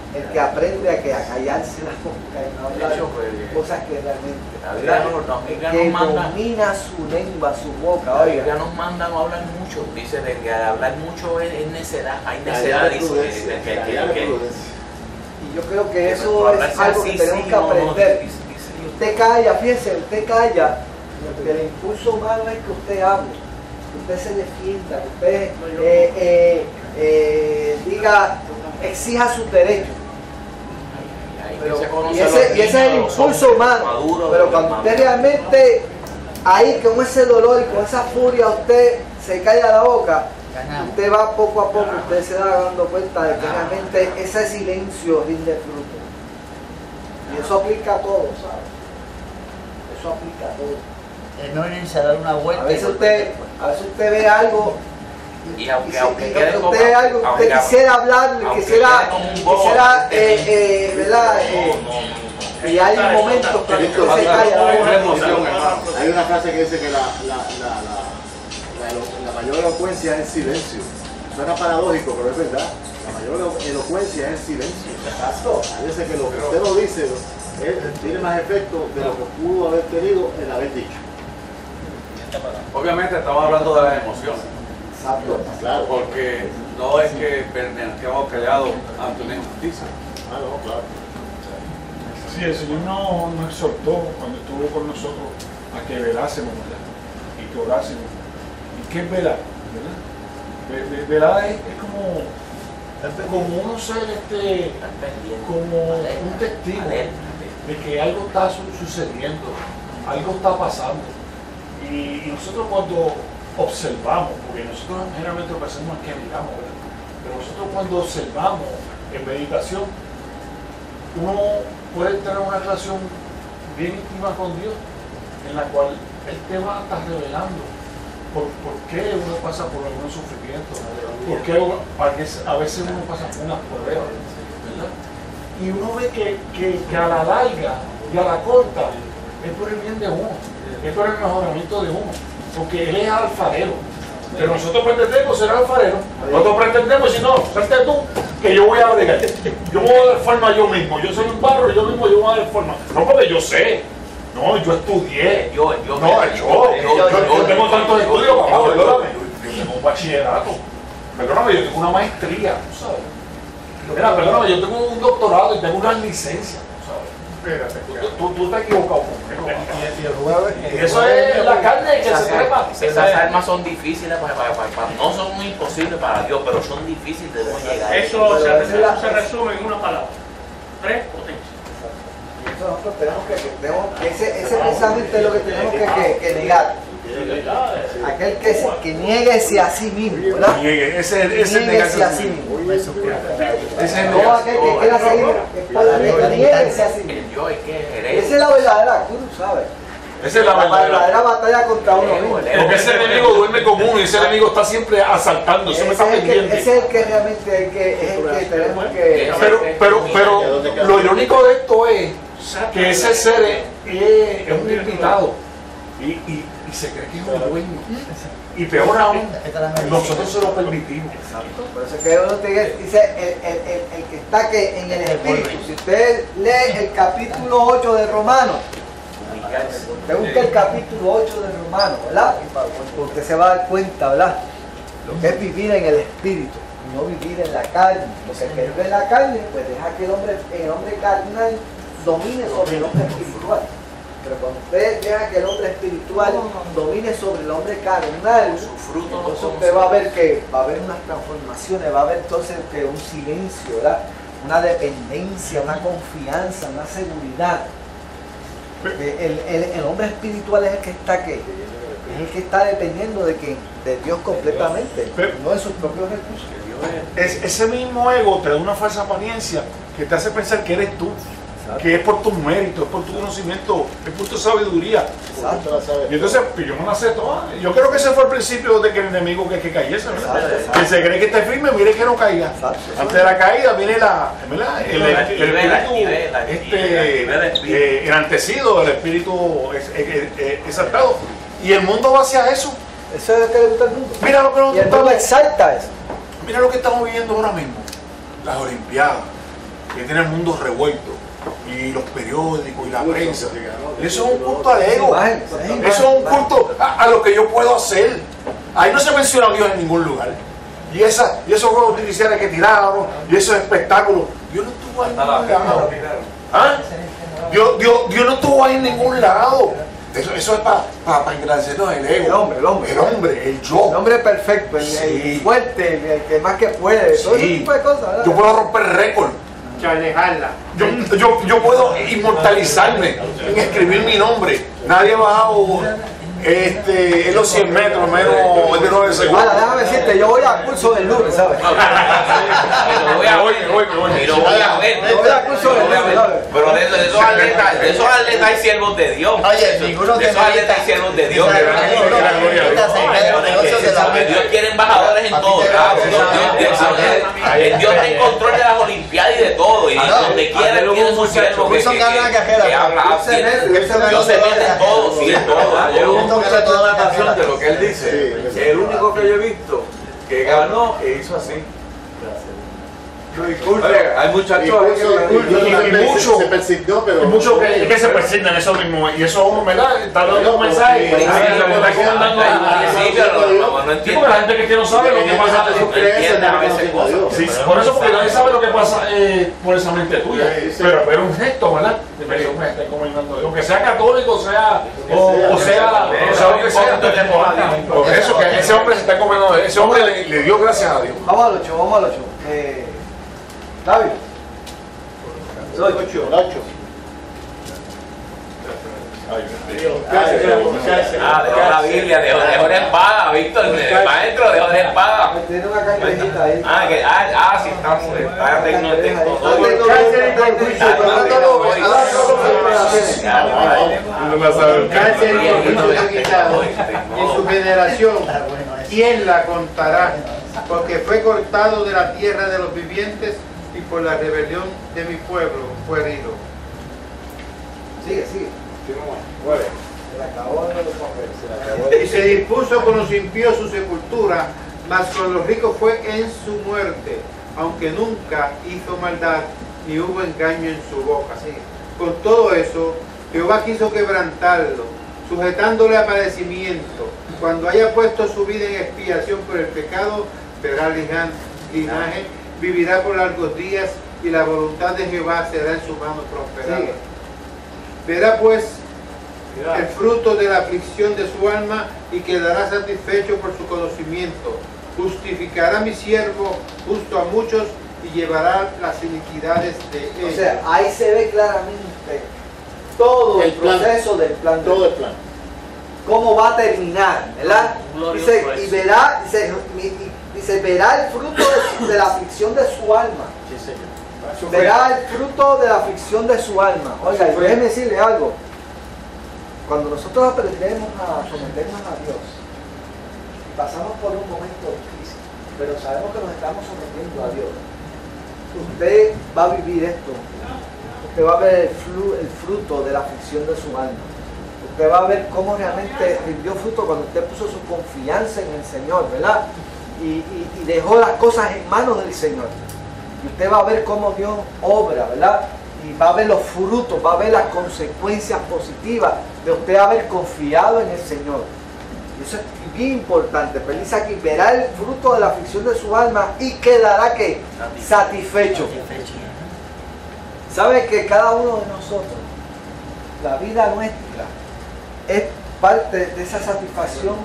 El que aprende a callarse la boca y no hablar cosas que realmente, que domina su lengua, su boca. La Biblia nos manda a no hablar mucho, dice de que hablar mucho es necedad, hay necedad, dice y yo creo que eso es algo que tenemos que aprender. Usted calla, fíjese, usted calla, porque el impulso humano es que usted hable, que usted se defienda, que usted diga, exija sus derechos. Y ese es el impulso humano. Pero cuando usted realmente ahí con ese dolor y con esa furia usted se calla la boca, usted va poco a poco, usted se va dando cuenta de que realmente ese silencio rinde fruto. Y eso aplica a todo, ¿sabes? Eso aplica a todo. Es no irse a dar una vuelta. A veces usted ve algo y aunque usted algo que usted quisiera hablar, quisiera ¿verdad? Y hay momentos que usted se calla. Hay una frase que dice que la mayor elocuencia es el silencio. Suena paradójico, pero es verdad. La mayor elocuencia es el silencio. A veces que lo que usted no dice tiene más efecto de lo que pudo haber tenido el haber dicho. Obviamente estamos hablando de las emociones. Exacto. Claro. Porque no es que permanezcamos callados ante una injusticia. No, claro. Sí, el Señor nos exhortó cuando estuvo con nosotros a que velásemos, ¿verdad?, y que orásemos. ¿Y qué es velar? ¿Verdad? Velar es como uno ser como un testigo de que algo está sucediendo, algo está pasando. Y nosotros cuando observamos, porque nosotros generalmente lo que hacemos es que miramos, ¿verdad?, pero nosotros cuando observamos en meditación, uno puede tener una relación bien íntima con Dios, en la cual Él te va a estar revelando por qué uno pasa por algunos sufrimientos, por qué a veces uno pasa por unas pruebas, ¿verdad? Y uno ve que a la larga y a la corta es por el bien de uno, es por el mejoramiento de uno, porque Él es alfarero. Pero nosotros pretendemos ser alfarero, nosotros pretendemos decir, no, salte tú, que yo voy a bregar, yo voy a dar forma yo mismo, yo soy un barro, yo mismo yo voy a dar forma. No, porque yo sé, no, yo estudié, yo tengo tantos estudios, papá, perdóname, yo tengo un bachillerato, perdóname, yo tengo una maestría, ¿tú sabes? Mira, perdóname, yo tengo un doctorado y tengo una licencia. Tú te has equivocado conmigo. Y eso es la carne que se trepa. Esas armas son difíciles, no son muy imposibles para Dios, pero son difíciles de llegar. Eso se resume en una palabra: prepotencia. Nosotros tenemos que ese precisamente es lo que tenemos que negar. aquel que nieguese a sí mismo, ¿verdad? Ese Nieguese a sí mismo. Ese Todo aquel que quiera seguir el Padre, nieguese a sí mismo. El yo es que Esa es la verdadera cruz, ¿sabes? Esa es la La verdadera. verdadera batalla contra uno mismo. Porque ese enemigo duerme con uno y ese enemigo está siempre asaltando, siempre está pendiente. Ese es el que realmente es el que tenemos que... Pero lo irónico de esto es que ese ser es un invitado y se cree que es un dueño. Y peor aún, nosotros se lo permitimos. Por eso que uno dice el que está que en el espíritu. Si usted lee el capítulo 8 de Romanos, usted busca el capítulo 8 de Romanos, ¿verdad? Usted se va a dar cuenta, ¿verdad? Lo que es vivir en el espíritu y no vivir en la carne. Porque el que vive en la carne, pues deja que el hombre carnal domine sobre el hombre espiritual. Pero cuando usted deja que el hombre espiritual domine sobre el hombre carnal, entonces usted va a ver que va a haber unas transformaciones, va a haber entonces que un silencio, ¿verdad? Una dependencia, una confianza, una seguridad. El hombre espiritual es el que está ¿qué? Es el que está dependiendo de Dios completamente, no de sus propios recursos. Ese mismo ego te da una falsa apariencia que te hace pensar que eres tú, que es por tus méritos, es por tu conocimiento, es por tu sabiduría. Y entonces, pues yo me la sé toda. Yo creo que ese fue el principio de que el enemigo que cayese, ¿verdad? Que se cree que esté firme, mire que no caiga. Antes de la caída viene el enaltecido, el espíritu exaltado. Y el mundo va hacia eso. Eso es lo que le gusta al mundo. Mira lo que nos y el mundo exalta eso. Mira lo que estamos viviendo ahora mismo. Las Olimpiadas, que tiene el mundo revuelto. Y los periódicos y la prensa. Eso es un culto al ego. Eso es un culto a lo que yo puedo hacer. Ahí no se menciona a Dios en ningún lugar. Y esos juegos artificiales que tiraron, y esos espectáculos, Dios no estuvo ahí en ningún lado. ¿Ah? Dios no estuvo ahí en ningún lado. Eso es para engrandecernos el ego. El hombre, el yo. El hombre perfecto, el fuerte, el que más que puede. Todo ese tipo de cosas, ¿verdad? Yo puedo romper récord. Yo puedo inmortalizarme en escribir mi nombre. Nadie ha bajado en los 100 metros menos de 9 segundos. Ahora, déjame decirte, yo voy a curso del lunes, ¿sabes? Voy a curso del lunes, ¿sabes? Pero de esos atletas hay siervos de Dios. Oye, ninguno de esos atletas hay siervos de Dios. Dios quiere embajadores en todos lados. Dios está en control de las Olimpiadas y de todo. Y donde quiera tiene su siervo que habla. Dios se mete en todo, sí, en todo. Una canción de lo que él dice. El único que yo he visto que ganó e hizo así. Hay muchachos se persignó, pero muchos que se persignan eso mismo. Y eso, ¿verdad? Está dando un mensaje. Porque la gente que no sabe lo que pasa. Por eso, porque nadie sabe lo que pasa por esa mente tuya. Pero un gesto, ¿verdad? Aunque sea católico, sea o sea lo que sea. Por eso que ese hombre se está comiendo. Ese hombre le dio gracias a Dios. Vamos al 8. David. 8. Dejó la Biblia, dejó la espada, Víctor, el maestro dejó la espada. Tiene una cangrejita ahí. Sí, está en su generación, ¿quién la contará? Porque fue cortado de la tierra de los vivientes y por la rebelión de mi pueblo fue herido. Sigue. Y se dispuso con los impíos su sepultura, mas con los ricos fue en su muerte, aunque nunca hizo maldad ni hubo engaño en su boca. Con todo eso, Jehová quiso quebrantarlo, sujetándole a padecimiento. Cuando haya puesto su vida en expiación por el pecado, verá linaje, vivirá por largos días, y la voluntad de Jehová será en su mano prosperada. Verá pues el fruto de la aflicción de su alma y quedará satisfecho por su conocimiento. Justificará a mi siervo justo a muchos y llevará las iniquidades de ellos. O sea, ahí se ve claramente todo el proceso del plan. Todo el plan. cómo va a terminar, ¿verdad? Dice, y verá, dice, verá el fruto de la aflicción de su alma. Sí, señor. Verá el fruto de la aflicción de su alma. Oiga, y déjeme decirle algo. Cuando nosotros aprendemos a someternos a Dios, pasamos por un momento difícil, pero sabemos que nos estamos sometiendo a Dios. Usted va a vivir esto. Usted va a ver el fruto de la aflicción de su alma. Usted va a ver cómo realmente rindió fruto cuando usted puso su confianza en el Señor, ¿verdad? Y dejó las cosas en manos del Señor. Y usted va a ver cómo Dios obra, ¿verdad? Y va a ver los frutos, va a ver las consecuencias positivas de usted haber confiado en el Señor. Y eso es bien importante. Pero dice aquí, verá el fruto de la aflicción de su alma y quedará ¿qué? Satisfecho. ¿Sabe que cada uno de nosotros, la vida nuestra, es parte de esa satisfacción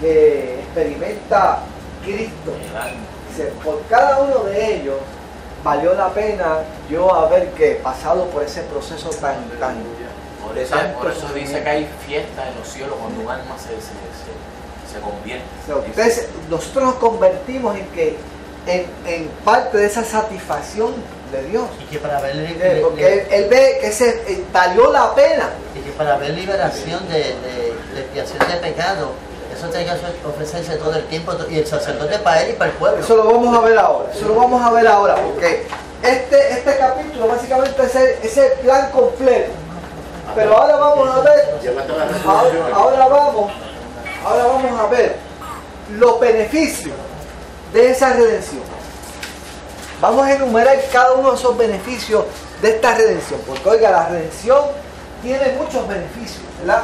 que experimenta Cristo? Dice, por cada uno de ellos valió la pena yo haber pasado por ese proceso tan por eso dice que hay fiesta en los cielos cuando un alma se convierte. Entonces, nosotros nos convertimos en parte de esa satisfacción de Dios. Y que para ver porque él ve que valió la pena. Y que para ver liberación de expiación de pecado, eso tiene que ofrecerse todo el tiempo, y el sacerdote para él y para el pueblo. Eso lo vamos a ver ahora. Eso lo vamos a ver ahora, porque este capítulo básicamente es el plan completo. Pero ahora vamos a ver, ahora vamos a ver los beneficios de esa redención. Vamos a enumerar cada uno de esos beneficios de esta redención, porque oiga, la redención tiene muchos beneficios, ¿verdad?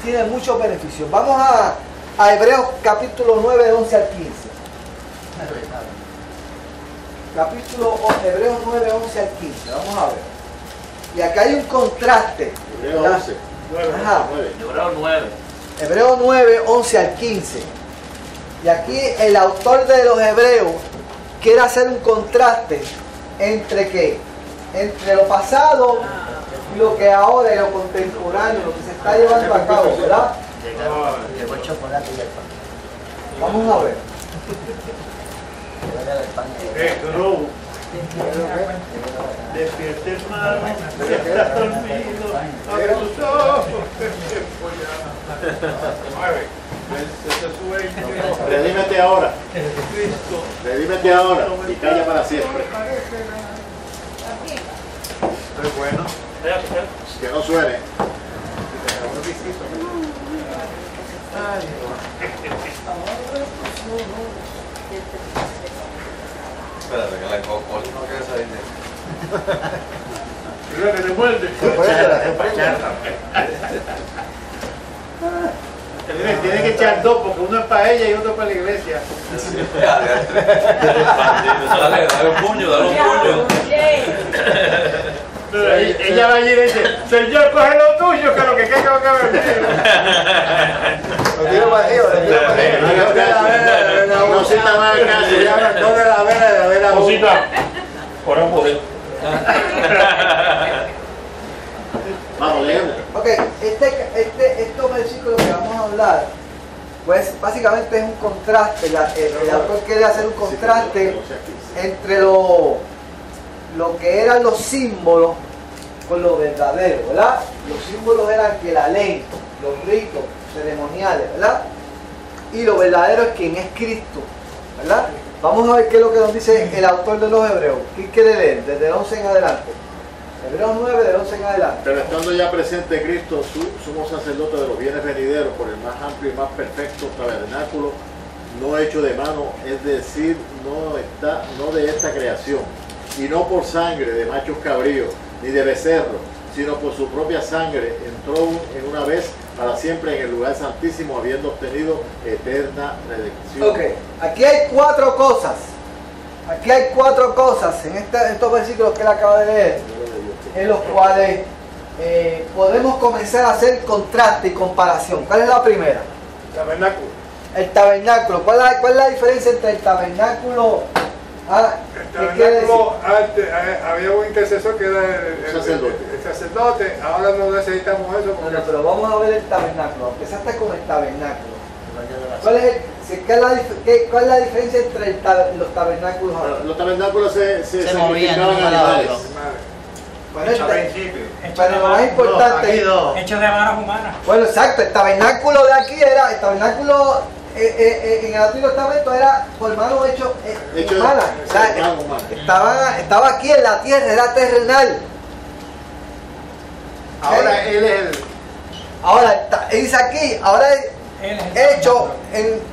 Tiene muchos beneficios. Vamos a Hebreos capítulo 9, 11 al 15. Hebreos 9, 11 al 15. Vamos a ver. Y acá hay un contraste. Hebreos 11. Hebreos 9, 11 al 15. Y aquí el autor de los Hebreos quiere hacer un contraste entre ¿qué? Entre lo pasado y lo que ahora, y lo contemporáneo, lo que se está llevando a cabo, ¿verdad? Llegó el chocolate y el pan. Vamos a ver. Despierte, hermano, si estás dormido, abre tus ojos, Redímete ahora. Redímete ahora y calla para siempre. Muy bueno. Que no suene. Espérate, que la Coca-Cola no quiere salir de eso. Mira que te muerde. Tiene que echar dos, porque uno es para ella y otro para la iglesia. Dale un puño, dale un puño. Ella va allí y dice, Señor, coge lo tuyo, que lo que caiga va a caber mío. Lo tiro para arriba, No se está mal acá, se llama toda la vena de la vena. Cosita, ora por él. Vamos, leemos. Ok, estos versículos que vamos a hablar, pues básicamente es un contraste. El autor quiere hacer un contraste entre lo que eran los símbolos con lo verdadero, ¿verdad? Los símbolos eran que la ley, los ritos ceremoniales, ¿verdad? Y lo verdadero es quien es Cristo, ¿verdad? Vamos a ver qué es lo que nos dice el autor de los Hebreos. ¿Qué quiere leer? Desde el 11 en adelante. Hebreos 9, del 11 en adelante. Pero estando ya presente Cristo, sumo sacerdote de los bienes venideros, por el más amplio y más perfecto tabernáculo, no hecho de mano, es decir, no de esta creación, y no por sangre de machos cabríos, ni de becerros, sino por su propia sangre, entró en una vez para siempre en el lugar santísimo, habiendo obtenido eterna redención. Ok, aquí hay cuatro cosas. Aquí hay cuatro cosas en estos versículos que él acaba de leer, en los cuales podemos comenzar a hacer contraste y comparación. ¿Cuál es la primera? Tabernáculo. El tabernáculo. ¿Cuál es la diferencia entre el tabernáculo Ah, El ¿qué quiere decir? tabernáculo, antes, había un intercesor que era el sacerdote. Ahora no necesitamos eso. Porque Bueno, pero vamos a ver el tabernáculo. Empezaste con el tabernáculo. ¿Cuál es la diferencia entre los tabernáculos ahora? Los tabernáculos se movían sacrificaban uno al lado animales. del otro. Bueno, Al principio. pero lo más importante. Hechos de manos humanas. Bueno, exacto, el tabernáculo de aquí era, el tabernáculo en el Antiguo Testamento era por manos hechos humanas. O sea, estaba aquí en la tierra, era terrenal. Ahora él es el... Ahora, dice aquí, ahora es hecho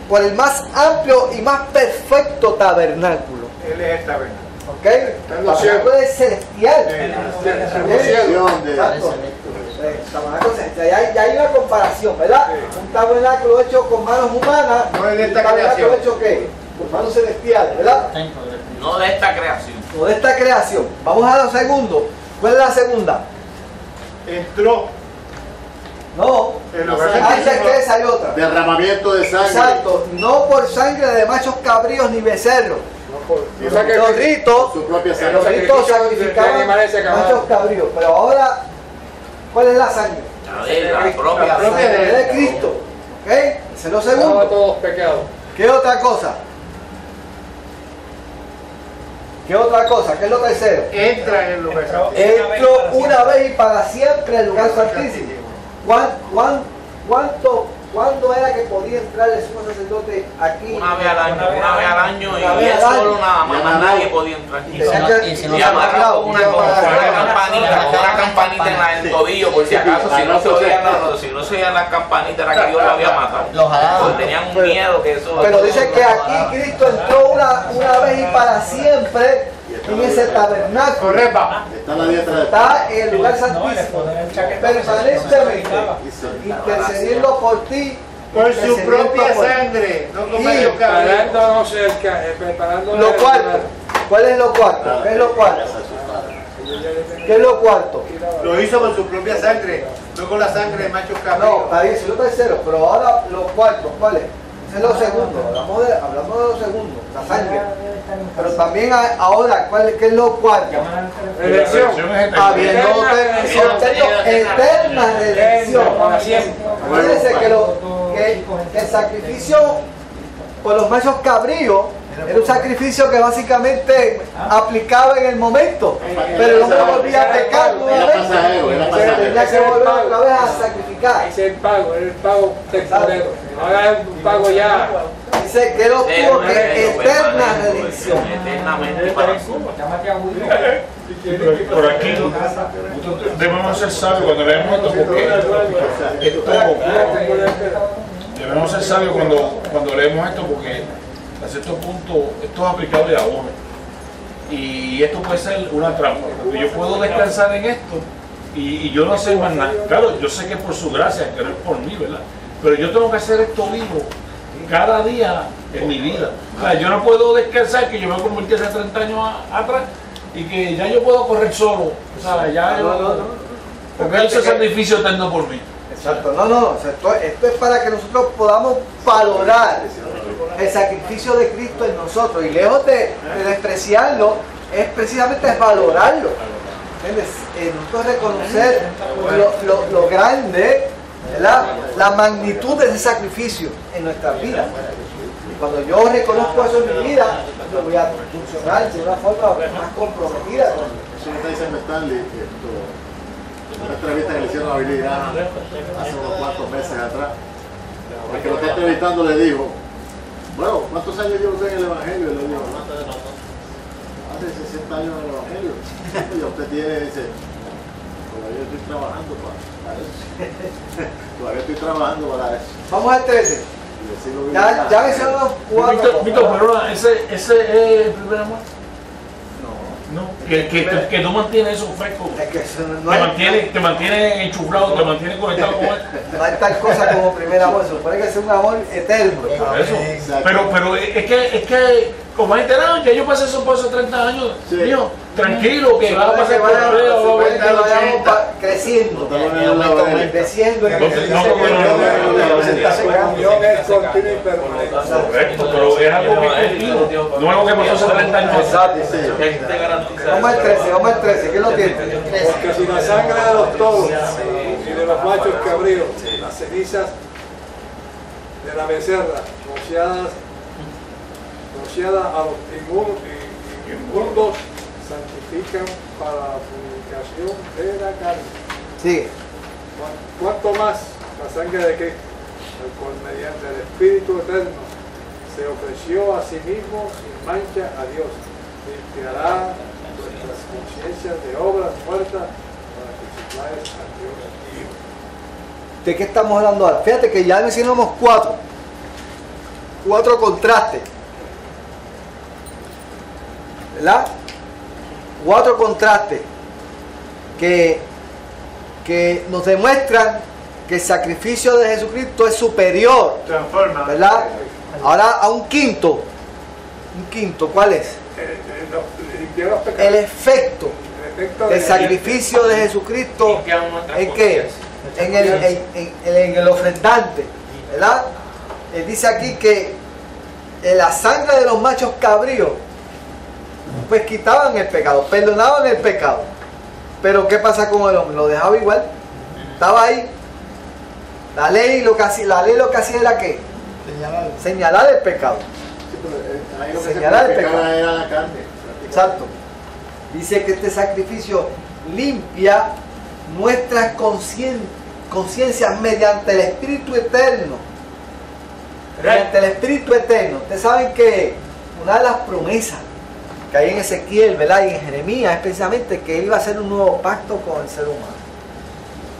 por el más amplio y más perfecto tabernáculo. Él es el tabernáculo. ¿Ok? El tabernáculo es celestial. Ya hay una comparación, ¿verdad? Un tabernáculo hecho con manos humanas, No es de un esta tabernáculo creación. hecho ¿qué? Con manos celestiales, ¿verdad? No de esta creación. O de esta creación. Vamos a lo segundo. ¿Cuál es la segunda? Entró No. en lugar Antes que esa hay otra. Derramamiento de sangre. Exacto. No por sangre de machos cabríos ni becerros. o sea que Los ritos, Su propia los sangre. ritos de sacrificaban animales se acabaron. machos cabríos. Pero ahora, ¿cuál es la sangre? La propia. La sangre de Cristo. ¿Ok? Ese es lo Estamos segundo. todos pecados. ¿Qué otra cosa? ¿Qué otra cosa? ¿Qué es lo tercero? entra en el lugar santísimo. Entró una vez y para siempre al lugar santísimo. ¿Cuándo era que podía entrar el sumo sacerdote aquí? Una vez al año, y Una vez él al año. solo nada más, más nadie podía entrar. Y tenía que- Y si no Y se amarrado con amarraba, una campanita en el tobillo, por si acaso, si no se oían las campanitas, era que Dios lo había matado. Los jalaban. Porque tenían un miedo que eso. Pero dice que aquí Cristo entró una vez y para siempre en ese tabernáculo. Correcta. Está en la diestra de Está en el lugar No, le santísimo. ponen el chaquetón. Permanentemente. Intercediendo por ti. Por su intercediendo propia por ti. sangre, no como Y ellos cabríos. Preparándonos preparándonos Lo cuarto. ¿Cuál es lo cuarto? ¿Qué es lo cuarto? ¿Qué es lo cuarto? Lo hizo con su propia sangre, no con la sangre de machos No, cabríos. está bien, es lo tercero, pero ahora lo cuarto, ¿cuál es? Ese es lo segundo, hablamos de lo segundo, la sangre. Pero también ahora, ¿qué es lo cuarto? Redención. Habiendo eterna redención. Fíjense que el sacrificio por los machos cabríos era un sacrificio que básicamente aplicaba en el momento, pero el hombre volvía a pecar nuevamente. Tenía que volver otra vez a sacrificar. Ese es el pago temporero. Ahora es un pago ya. Dice que él obtuvo que eterna redención. Eternamente para Por aquí debemos ser sabios cuando leemos esto, porque debemos ser sabios cuando leemos esto, porque a cierto punto esto es aplicable a uno. Y esto puede ser una trampa, porque yo puedo descansar en esto y yo no hacer más nada. Claro, yo sé que es por su gracia, que no es por mí, ¿verdad? Pero yo tengo que hacer esto vivo cada día en mi vida. O sea, yo no puedo descansar, que yo me convertí hace 30 años atrás y que ya yo puedo correr solo. O sea, ya porque él hizo el sacrificio eterno por mí. Exacto, no, esto es para que nosotros podamos valorar el sacrificio de Cristo en nosotros, y lejos de despreciarlo, es precisamente valorarlo. ¿Entiendes? Nosotros reconocer lo grande, ¿verdad? La magnitud de ese sacrificio en nuestras vidas. Y cuando yo reconozco eso en mi vida, yo voy a funcionar de una forma más comprometida con él. Eso está diciendo Stanley, una entrevista que le hicieron a Billy Graham hace unos cuantos meses atrás. El que lo está entrevistando le dijo, bueno, ¿cuántos años lleva usted en el Evangelio? Y le dijo, hace 60 años en el Evangelio. Y usted tiene, dice, todavía estoy trabajando para eso. Todavía estoy trabajando para eso. Vamos al 13. Ya mencionamos cuatro. Víctor, perdona, ¿ese es el primer amor? No, que tú mantienes eso fresco, Es que eso te mantiene enchuflado, te mantiene conectado con él. no hay tal cosa como primer amor, se supone que es un amor eterno. Por eso. Pero es que como hay enterado, ya yo pasé eso por esos 30 años, mío, tranquilo, que va a pasar por creciendo. Creciendo. La unión es continua y permanente. Correcto, pero es algo que continuo. No es algo que pasó hace 30 años. Vamos al 13, ¿qué lo tiene? Porque si la sangre de los toros y de los machos cabríos, las cenizas de la becerra, rociadas a los inmundos, santifican para la purificación de la carne. Sigue. ¿Cuánto más la sangre de Cristo, el cual mediante el Espíritu Eterno se ofreció a sí mismo sin mancha a Dios, limpiará nuestras conciencias de obras muertas para que supláis a Dios vivo? ¿De qué estamos hablando ahora? Fíjate que ya mencionamos cuatro contrastes, ¿verdad? 4 contrastes que nos demuestran que el sacrificio de Jesucristo es superior, ¿verdad? Ahora a un quinto, ¿cuál es? El efecto del sacrificio de Jesucristo. ¿En qué? En el ofrendante, ¿verdad? Él dice aquí que la sangre de los machos cabríos pues quitaban el pecado, perdonaban el pecado. Pero ¿qué pasa con el hombre? Lo dejaba igual, estaba ahí. La ley lo que hacía era ¿qué? Señalar el pecado. Señalar el pecado era la carne. Exacto. Dice que este sacrificio limpia nuestras conciencias mediante el Espíritu Eterno. Mediante el Espíritu Eterno. Ustedes saben que una de las promesas que hay en Ezequiel, ¿verdad? Y en Jeremías es precisamente que él iba a hacer un nuevo pacto con el ser humano.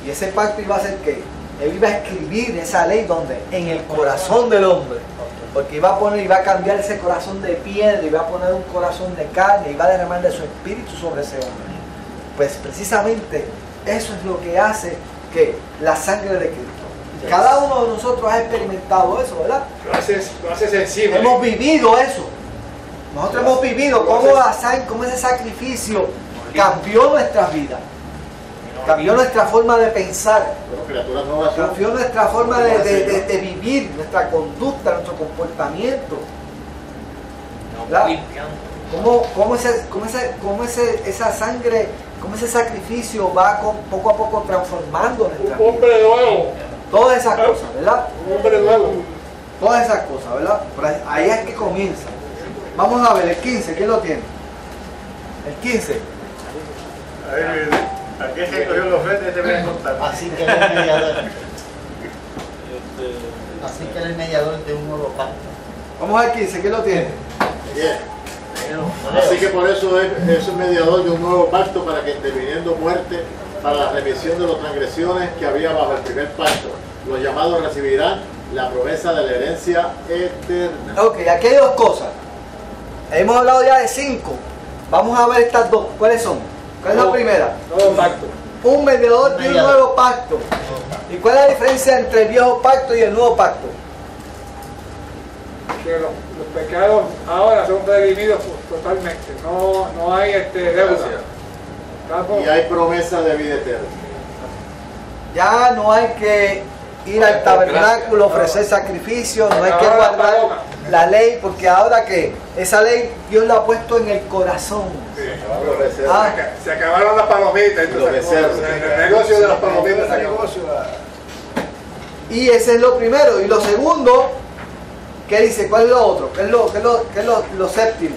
Y ese pacto iba a ser que él iba a escribir esa ley donde en el corazón del hombre, porque iba a cambiar ese corazón de piedra, iba a poner un corazón de carne, iba a derramar de su espíritu sobre ese hombre. Pues precisamente eso es lo que hace que la sangre de Cristo. Cada uno de nosotros ha experimentado eso, ¿verdad? Lo hace sensible. Hemos vivido eso. Nosotros hemos vivido cómo ese sacrificio cambió nuestras vidas, cambió nuestra forma de pensar, cambió nuestra forma de vivir, nuestra conducta, nuestro comportamiento. Esa sangre, cómo ese sacrificio va poco a poco transformando nuestra vida. Un hombre nuevo. Todas esas cosas, ¿verdad? Un hombre nuevo. Todas esas cosas, ¿verdad? Pero ahí es que comienza. Vamos a ver el 15, ¿quién lo tiene? El 15. Aquí se cogió los frentes, te voy a contar. Así que él es mediador. Así que él es mediador de un nuevo pacto. Vamos al 15, ¿quién lo tiene? Bien. Así que por eso es un mediador de un nuevo pacto para que interviniendo muerte para la remisión de las transgresiones que había bajo el primer pacto, los llamados recibirán la promesa de la herencia eterna. Ok, aquí hay 2 cosas. Hemos hablado ya de 5. Vamos a ver estas 2. ¿Cuáles son? ¿Cuál es la primera? Nuevo pacto. Un mediador de un nuevo pacto. ¿Y cuál es la diferencia entre el viejo pacto y el nuevo pacto? Que los pecados ahora son redimidos totalmente. No hay deuda. Y hay promesa de vida eterna. Ya no hay que ir al tabernáculo, ofrecer sacrificios, no hay que guardar la ley, porque ahora que esa ley Dios la ha puesto en el corazón. Sí. Se acabaron las palomitas, entonces, el negocio de las palomitas se acabó. Y ese es lo primero. Y lo segundo, ¿qué dice? ¿Cuál es lo otro? ¿Qué es lo séptimo?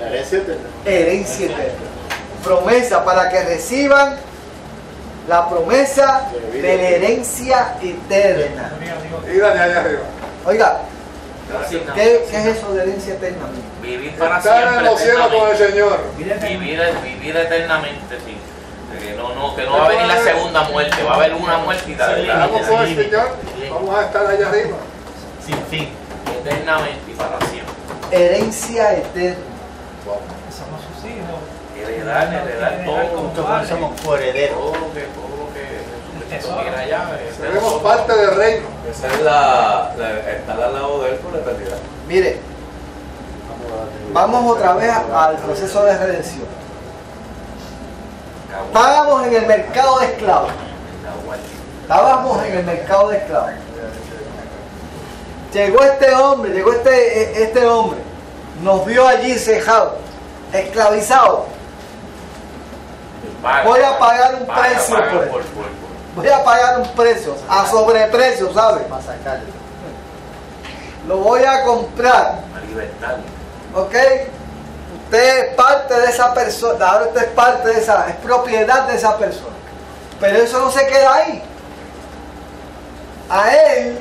La herencia eterna. Herencia eterna. Promesa para que reciban la promesa de la herencia eterna. Dígale allá arriba. Oiga, ¿qué es eso de herencia eterna? Vivir para estar siempre. En los cielos con el Señor. Vivir eternamente, sí. Que no va a venir la segunda muerte, va a haber una muerte y tal. Vamos con el Señor, vamos a estar allá arriba. Sin fin. Eternamente y para siempre. Herencia eterna. Somos sus hijos. Heredar todo. Somos coherederos. Todo lo que Jesucristo quiera allá. Seremos parte del reino. Esa es estar al lado de él por la eternidad. Mire, vamos otra vez al proceso de redención. Estábamos en el mercado de esclavos. Estábamos en el mercado de esclavos. Llegó este hombre, nos vio allí cejados, esclavizados. Voy a pagar un precio por él. Voy a pagar un precio, a sobreprecio, ¿sabes? Para sacarlo. Lo voy a comprar. A libertad. ¿Ok? Usted es parte de esa persona, ahora usted es parte de esa, es propiedad de esa persona. Pero eso no se queda ahí. A él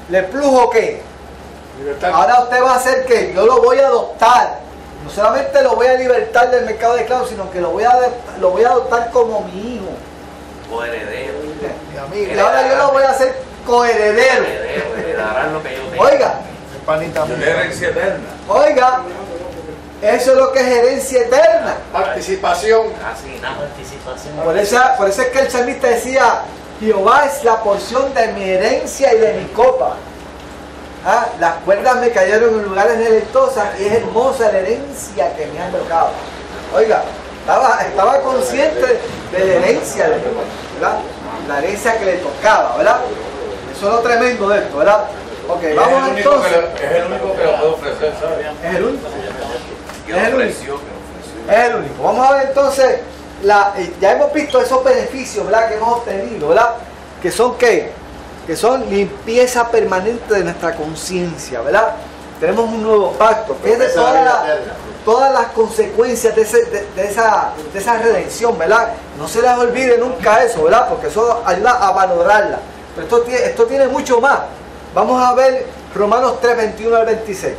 le plujo ¿qué? Libertad. Ahora usted va a hacer ¿qué? Yo lo voy a adoptar. No solamente lo voy a libertar del mercado de esclavos, sino que lo voy a adoptar como mi hijo. Coheredero. Y ahora yo lo voy a hacer coheredero. Heredarán lo que yo tengo. Oiga, Herencia eterna. oiga, eso es lo que es herencia eterna. Participación. Así nada. Participación. Por eso es que el salmista decía, Jehová es la porción de mi herencia y de mi copa. Ah, las cuerdas me cayeron en lugares deleitosas y es hermosa la herencia que me han tocado. Oiga, estaba consciente de la herencia, ¿verdad? La herencia que le tocaba, ¿verdad? Eso es lo tremendo de esto, ¿verdad? Ok, vamos entonces. Es el único que lo puede ofrecer, ¿sabes? Es el único. Que ofreció. Es el único. Vamos a ver entonces, ya hemos visto esos beneficios, ¿verdad? Que hemos obtenido, ¿verdad? Que son ¿qué? Que son limpieza permanente de nuestra conciencia, ¿verdad? Tenemos un nuevo pacto, que es de todas las consecuencias de esa redención, ¿verdad? No se les olvide nunca eso, ¿verdad? Porque eso ayuda a valorarla. Pero esto tiene mucho más. Vamos a ver Romanos 3, 21 al 26.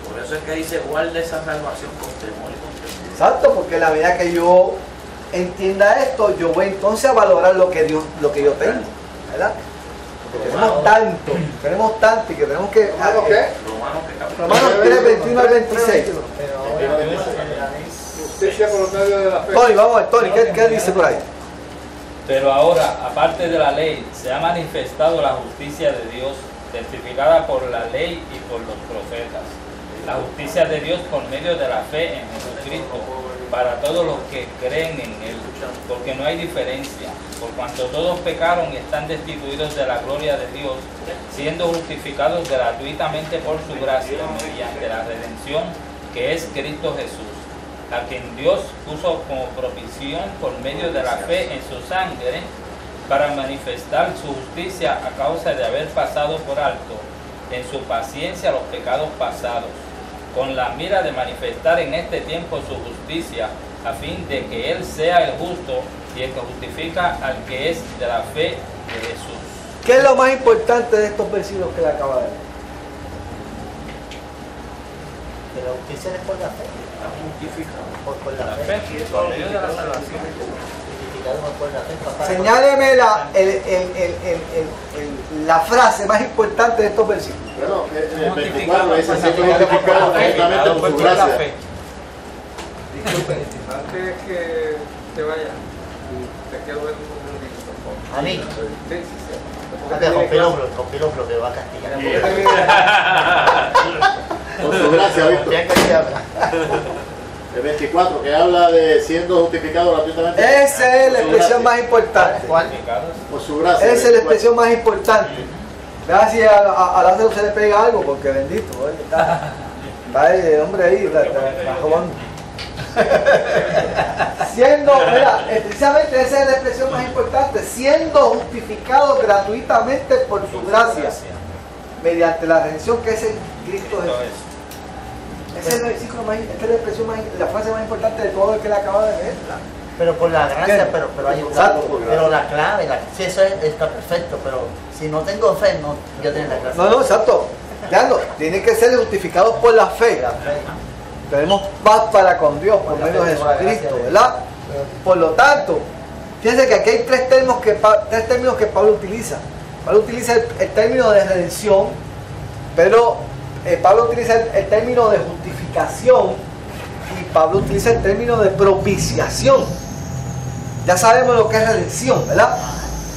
Por eso es que dice, guarda esa salvación con temor y con temor. Exacto, porque en la medida que yo entienda esto, yo voy entonces a valorar lo que yo tengo, ¿verdad? Porque tenemos tanto y que tenemos que... Romanos 3, 21 al 26. Justicia por medio de la fe. Tony, vamos a ver, Tony, ¿qué dice por ahí? Pero ahora, aparte de la ley, se ha manifestado la justicia de Dios, testificada por la ley y por los profetas. La justicia de Dios por medio de la fe en Jesucristo, para todos los que creen en Él, porque no hay diferencia, por cuanto todos pecaron y están destituidos de la gloria de Dios, siendo justificados gratuitamente por su gracia, mediante la redención que es Cristo Jesús, a quien Dios puso como propiciación por medio de la fe en su sangre, para manifestar su justicia a causa de haber pasado por alto en su paciencia los pecados pasados, con la mira de manifestar en este tiempo su justicia, a fin de que Él sea el justo y el que justifica al que es de la fe de Jesús. ¿Qué es lo más importante de estos versículos que le acaba de leer? Que la justicia es por la fe. Justificado. Por la La fe. fe, por medio de la salvación. Justificado por la fe, papá. Señáleme la frase más importante de estos versículos. Bueno, el 24 dice siempre justificado justamente por su gracia. Disculpen, antes que te vayas, te quiero ver un minutito, por favor. A mí. Sí, sí, sí. Antes con piloflo que va a castigar. Por su gracia, Víctor. Bien que se habla. El 24, que habla de siendo justificado gratuitamente. Esa es la expresión más importante. Por su gracia. Esa es la expresión más importante. Gracias a Lázaro se le pega algo, porque bendito, está el hombre ahí, está jugando. Precisamente esa es la expresión más importante, siendo justificado gratuitamente por su gracia, mediante la redención que es en Cristo Jesús. Ese es el versículo más, esta es la expresión más, la frase más importante de todo el que le acaba de leer. Pero por la gracia, pero hay un pero la clave, sí, eso está perfecto, pero si no tengo fe, no yo tengo la gracia. No, exacto. Ya no, tienen que ser justificados por la fe. Tenemos paz para con Dios por medio de Jesucristo, ¿verdad? Por lo tanto, fíjense que aquí hay tres términos que Pablo utiliza. Pablo utiliza el término de redención, pero Pablo utiliza el término de justificación y Pablo utiliza el término de propiciación. Ya sabemos lo que es redención, ¿verdad?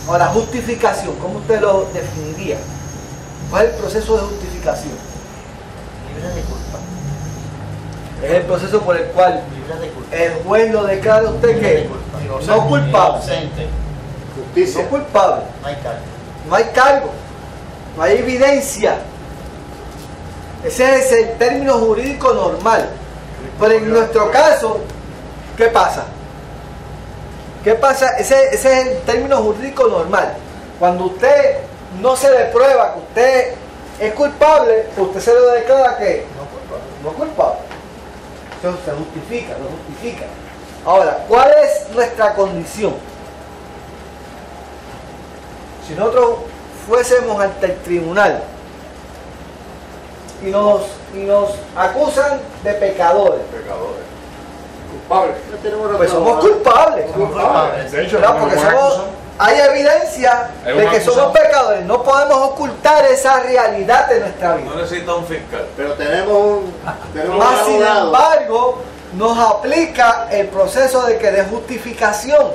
Ahora, justificación, ¿cómo usted lo definiría? ¿Cuál es el proceso de justificación? Libre de culpa. Es el proceso por el cual el juez lo declara a usted que no culpable. Justicia. No culpable. No hay cargo. No hay cargo. No hay evidencia. Ese es el término jurídico normal. Pero en nuestro caso, ¿qué pasa? ¿Qué pasa? Ese es el término jurídico normal. Cuando usted no se le prueba que usted es culpable, usted se le declara que no culpable. Entonces se justifica, lo justifica. Ahora, ¿cuál es nuestra condición? Si nosotros fuésemos ante el tribunal y nos acusan de pecadores, pues somos culpables. De hecho, ¿verdad? Porque hay evidencia de que somos pecadores. No podemos ocultar esa realidad de nuestra vida. No necesita un fiscal. Pero tenemos Más sin abogado. embargo, nos aplica el proceso de justificación.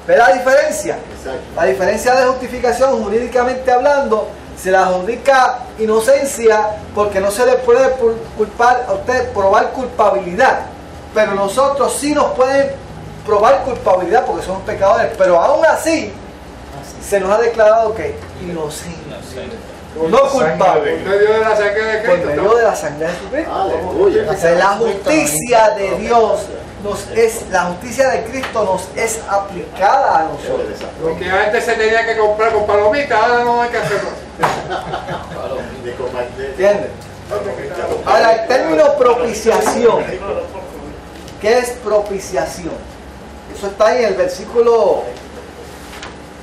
¿Ve la diferencia? Exacto. La diferencia de justificación, jurídicamente hablando, se le adjudica inocencia porque no se le puede culpar a usted, probar culpabilidad. Pero nosotros sí nos pueden probar culpabilidad porque somos pecadores. Pero aún así, se nos ha declarado que inocente. No culpable. Por medio de la sangre de Por Cristo. medio de la sangre de Jesucristo. Aleluya. O sea, la justicia de Dios la justicia de Cristo nos es aplicada a nosotros. Porque antes se tenía que comprar con palomitas, ahora no hay que hacerlo. ¿Entiendes? Ahora, el término propiciación. ¿Qué es propiciación? Eso está ahí en el versículo.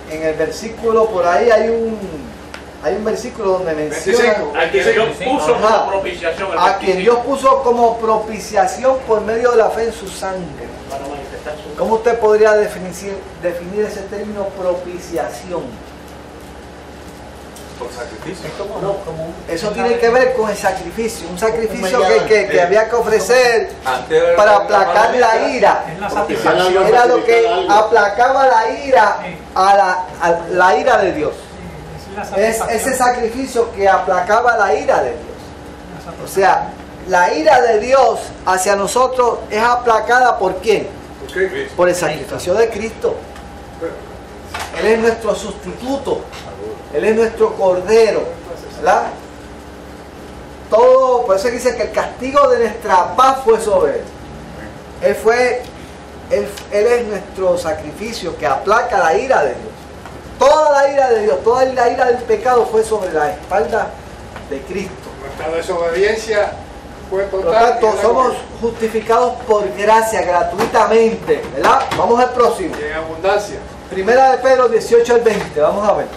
En el versículo, por ahí hay un versículo donde menciona A quien Dios puso Ajá. como propiciación. a quien Dios puso como propiciación por medio de la fe en su sangre. ¿Cómo usted podría definir ese término propiciación? Por sacrificio. Eso tiene que ver con el sacrificio, un sacrificio que había que ofrecer Antes para aplacar la ira. Era lo que aplacaba la ira a la ira de Dios. Es ese sacrificio que aplacaba la ira de Dios. O sea, la ira de Dios hacia nosotros es aplacada ¿por quién? Por el sacrificio de Cristo. Él es nuestro sustituto. Él es nuestro cordero. ¿Verdad? Todo, por eso dice que el castigo de nuestra paz fue sobre él. Él es nuestro sacrificio que aplaca la ira de Dios. Toda la ira de Dios, toda la ira del pecado fue sobre la espalda de Cristo. Nuestra desobediencia fue Por total. lo tanto, somos justificados por gracia, gratuitamente. ¿Verdad? Vamos al próximo. Y en abundancia. Primera de Pedro 18 al 20. Vamos a ver.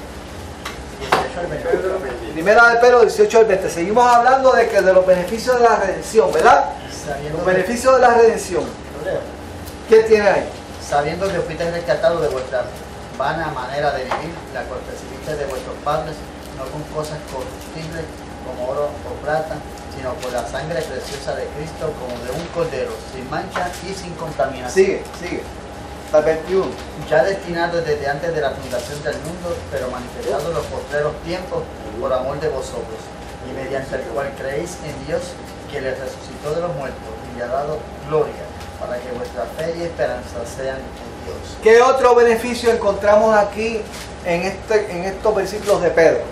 Primera de Pedro 18 al 20. Seguimos hablando de los beneficios de la redención, ¿verdad? Los beneficios de la redención. ¿Qué tiene ahí? Sabiendo que fuiste rescatados de vuestra vana manera de vivir, la cual recibiste de vuestros padres, no con cosas corruptibles como oro o plata, sino por la sangre preciosa de Cristo, como de un cordero, sin mancha y sin contaminación. Sigue. Hasta el 21. Ya destinado desde antes de la fundación del mundo, pero manifestado en los postreros tiempos por amor de vosotros, y mediante el cual creéis en Dios, que les resucitó de los muertos y le ha dado gloria, para que vuestra fe y esperanza sean en Dios. ¿Qué otro beneficio encontramos aquí en estos versículos de Pedro?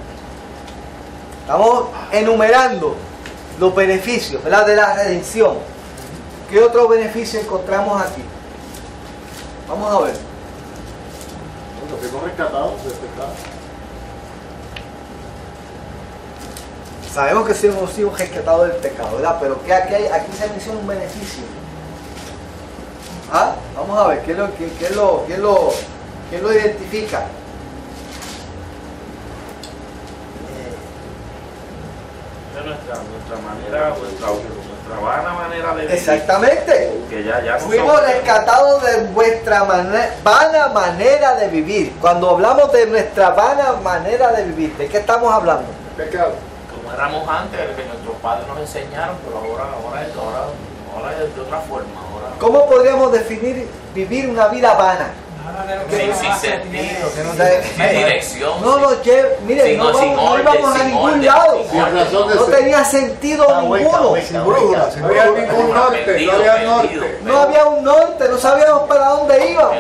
Estamos enumerando los beneficios, ¿verdad?, de la redención. ¿Qué otro beneficio encontramos aquí? Vamos a ver. Bueno, fuimos rescatados de pecado. Sabemos que sí hemos sido rescatados del pecado, ¿verdad? Pero ¿qué aquí se menciona un beneficio? ¿Ah? Vamos a ver, ¿quién lo identifica? Nuestra vana manera de vivir. Exactamente. Que ya Fuimos rescatados de vuestra vana manera de vivir. Cuando hablamos de nuestra vana manera de vivir, ¿de qué estamos hablando? Pecado. como éramos antes, que nuestros padres nos enseñaron, pero ahora es de otra forma. ¿Cómo podríamos definir vivir una vida vana? Sin sentido, O sin dirección. No, mire, no íbamos a ningún lado. No tenía sentido ninguno. Sin brújula, no había ningún norte, no había norte. No había un norte, no sabíamos para dónde íbamos.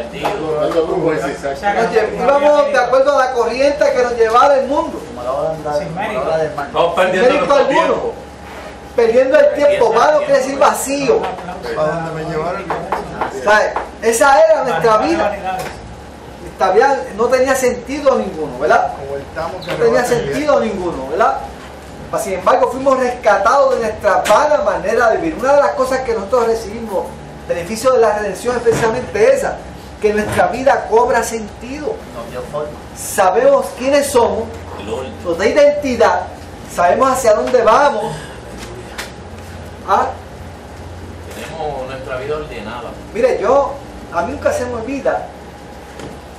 Íbamos de acuerdo a la corriente que nos llevaba el mundo. Sin mérito alguno. Perdiendo el tiempo, vano quiere decir vacío. ¿Para dónde me llevaron? Esa era nuestra vida. Esta vida no tenía sentido ninguno, ¿verdad? No tenía sentido ninguno, ¿verdad? Sin embargo, fuimos rescatados de nuestra vana manera de vivir. Una de las cosas que nosotros recibimos, beneficio de la redención, es precisamente esa, que nuestra vida cobra sentido. Sabemos quiénes somos, nos da identidad, sabemos hacia dónde vamos. Tenemos nuestra vida ordenada. Mire, a mí nunca se me olvida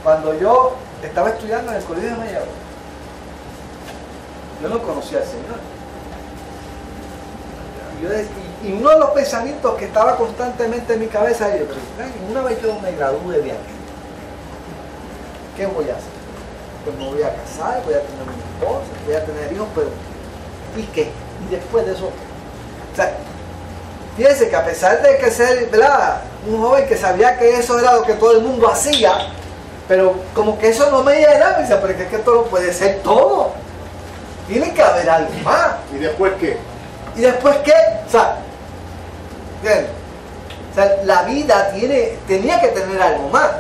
cuando yo estaba estudiando en el colegio de Mayagüez. Yo no conocía al Señor. Y uno de los pensamientos que estaba constantemente en mi cabeza era, una vez yo me gradúe de aquí, ¿qué voy a hacer? Pues me voy a casar, voy a tener mi esposa, voy a tener hijos, pero ¿y qué? Y después de eso, o sea, fíjense que a pesar de que ser, ¿verdad?, un joven que sabía que eso era lo que todo el mundo hacía, pero como que eso no me llenaba, y dice, pero es que esto no puede ser todo. Tiene que haber algo más. ¿Y después qué? ¿Y después qué? O sea, bien, o sea, la vida tenía que tener algo más.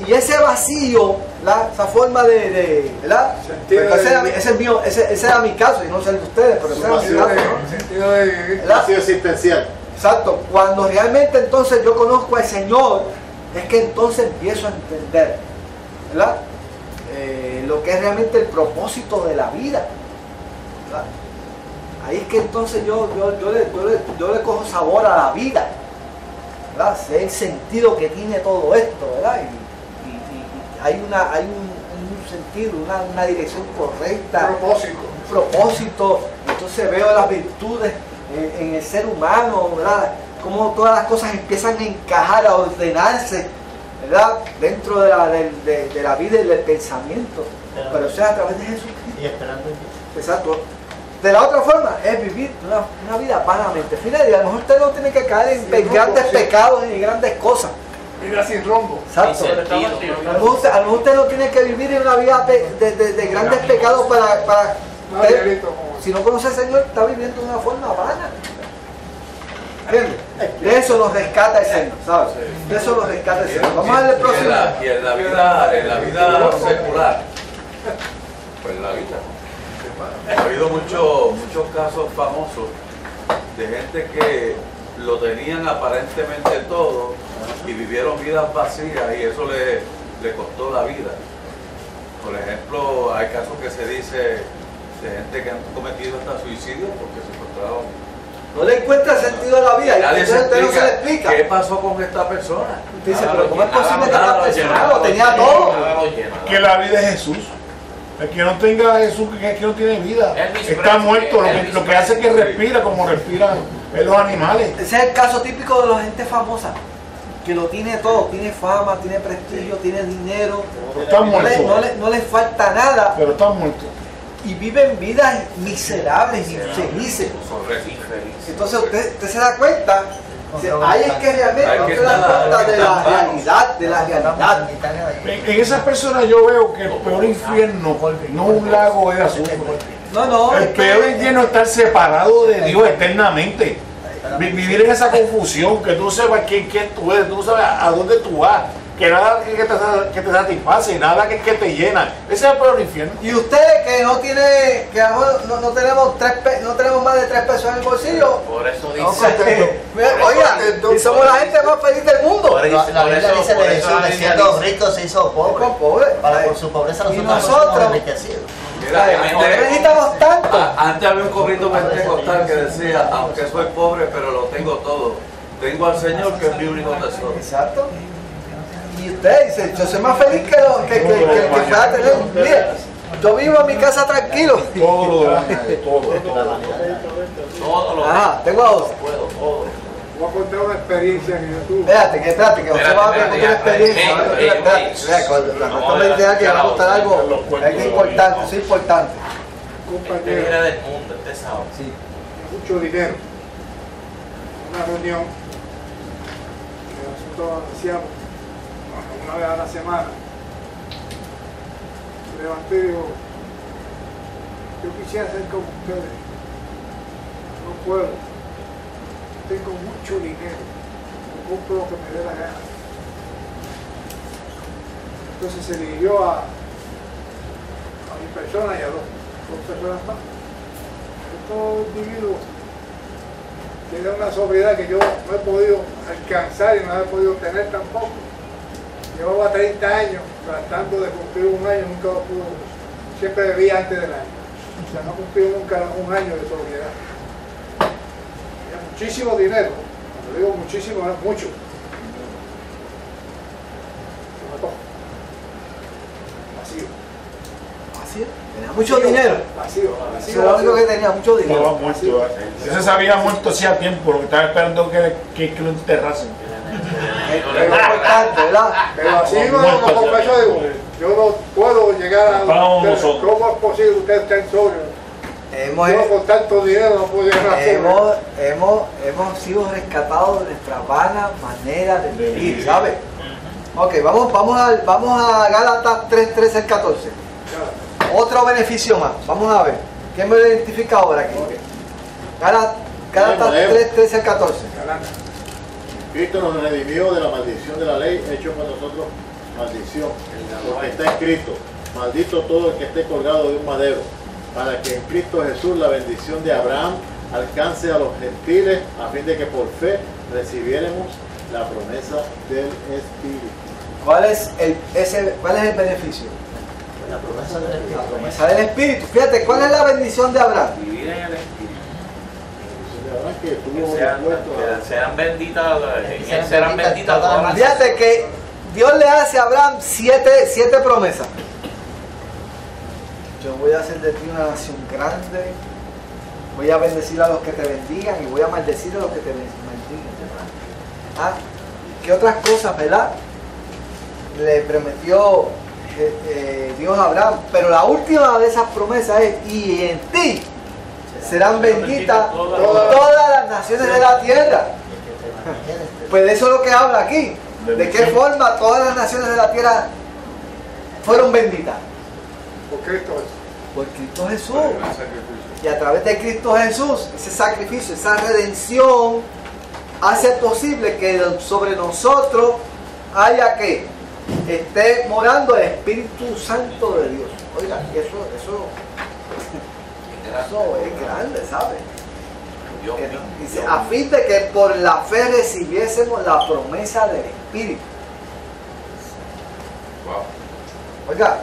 Y ese vacío, esa forma ¿verdad? Ese era mi caso, y no sé de ustedes, pero ese era mi caso, ¿no? Sentido de vivir. Vacío existencial. Exacto. Cuando realmente entonces yo conozco al Señor, es que entonces empiezo a entender, ¿verdad?, lo que es realmente el propósito de la vida, ¿verdad? Ahí es que entonces yo le cojo sabor a la vida, ¿verdad? Sé el sentido que tiene todo esto, ¿verdad? Y hay un sentido, una dirección correcta, un propósito. Entonces veo las virtudes en el ser humano, ¿verdad? Cómo todas las cosas empiezan a encajar, a ordenarse, ¿verdad?, dentro de la vida y del pensamiento, pero o sea, a través de Jesucristo. Y esperando en Dios. Exacto. De la otra forma es vivir una vida vanamente. Fíjate, a lo mejor usted no tiene que caer en grandes pecados ni grandes cosas. Vida sin rumbo. Exacto. A lo mejor usted no tiene que vivir en una vida de grandes pecados para si no conoce al Señor, está viviendo de una forma vana. ¿Entiendes? De eso nos rescata el Señor, ¿sabes? De eso nos rescata el Señor. Vamos a ver el próximo. Y en la vida secular, pues la vida. Ha habido muchos casos famosos de gente que lo tenían aparentemente todo y vivieron vidas vacías y eso le costó la vida. Por ejemplo, hay casos que se dice de gente que han cometido hasta suicidio porque se encontraron. No le encuentra sentido a la vida y nadie usted no se le explica. ¿Qué pasó con esta persona? Usted dice, pero ¿cómo es posible que esta persona lo tenía todo? Que la vida es Jesús. El que no tenga a Jesús, que no tiene vida, está muerto. Lo que hace es que respira como respiran los animales. Ese es el caso típico de la gente famosa, que lo tiene todo, tiene fama, tiene prestigio, tiene dinero, no le falta nada, pero está muerto. Y viven vidas miserables y infelices. Entonces usted se da cuenta, ahí es que realmente no se da cuenta de la realidad, En esas personas yo veo que el peor infierno, no un lago de azufre. No, el peor infierno es estar separado de Dios eternamente. Vivir en esa confusión, que tú no sabes quién tú eres, tú no sabes a dónde tú vas, que nada que te satisface, nada que te llena. Ese es el peor infierno. Y ustedes que no tiene, que no tenemos más de 3 pesos en el bolsillo. Por eso dice. Oiga, y somos la gente más feliz del mundo. La Biblia dice de Jesús, que siendo rico se hizo pobre. Para por su pobreza nosotros somos enriquecidos. Mira, necesitamos tanto. Antes había un corrido pentecostal que decía, aunque soy pobre, pero lo tengo todo. Tengo al Señor que es mi único tesoro. Exacto. Y usted dice, yo soy más feliz que pueda tener. Mire, yo vivo en mi casa tranquilo. Todo lo tengo a dos. Voy a contar una experiencia que yo tuve. Espérate, que José va a contar una experiencia. Cuando me dice que va a contar algo, es importante, eso es importante. Compañero, Era del mundo, este sábado. Sí. mucho dinero. Una reunión que nosotros hacíamos una vez a la semana. Me levanté y digo, yo quisiera ser como ustedes. No puedo. Tengo mucho dinero. No compro lo que me dé la gana. Entonces se dirigió a mi persona y a dos personas más. Estos individuos tienen una sobriedad que yo no he podido alcanzar y no he podido tener tampoco. Llevaba 30 años tratando de cumplir un año, nunca lo pudo. Siempre bebía antes del año. O sea, no cumplí nunca un año de sobriedad. Tenía muchísimo dinero. Cuando digo muchísimo, es mucho. Se mató. Vacío. ¿Vacío? Tenía mucho dinero. Vacío. Eso era lo único que tenía, mucho dinero. Estaba muerto. Ese se había muerto hacía tiempo, lo que estaba esperando que lo enterrasen. Es importante, ¿verdad? Pero así no confieso, digo, yo no puedo llegar a ustedes. ¿Cómo es posible que ustedes estén sobrios? Yo con tanto dinero no puedo llegar a sobrio. Hemos sido rescatados de nuestra vana manera de vivir, ¿sabes? Ok, vamos a Gálatas 3:13 al 14. Otro beneficio más. Vamos a ver. ¿Quién me lo identifica ahora aquí? Gálatas 3:13 al 14. Cristo nos redimió de la maldición de la ley, hecho para nosotros maldición. Porque está escrito, maldito todo el que esté colgado de un madero, para que en Cristo Jesús la bendición de Abraham alcance a los gentiles, a fin de que por fe recibiéramos la promesa del Espíritu. ¿Cuál es el beneficio? La promesa del Espíritu. La promesa del Espíritu. Fíjate, ¿cuál es la bendición de Abraham? Vivir en el Espíritu. Que serán benditas todas las. Fíjate que Dios le hace a Abraham siete promesas. Yo voy a hacer de ti una nación grande, voy a bendecir a los que te bendigan y voy a maldecir a los que te maldigan. ¿Ah? ¿Qué otras cosas, verdad? Le prometió Dios a Abraham, pero la última de esas promesas es: y en ti serán benditas todas las naciones de la tierra. Pues eso es lo que habla aquí. ¿De qué forma todas las naciones de la tierra fueron benditas? Por Cristo Jesús. Por Cristo Jesús. Y a través de Cristo Jesús, ese sacrificio, esa redención, hace posible que sobre nosotros haya que esté morando el Espíritu Santo de Dios. Oiga, eso es grande, ¿sabes? Dice, a fin de que por la fe recibiésemos la promesa del Espíritu. Wow. Oiga,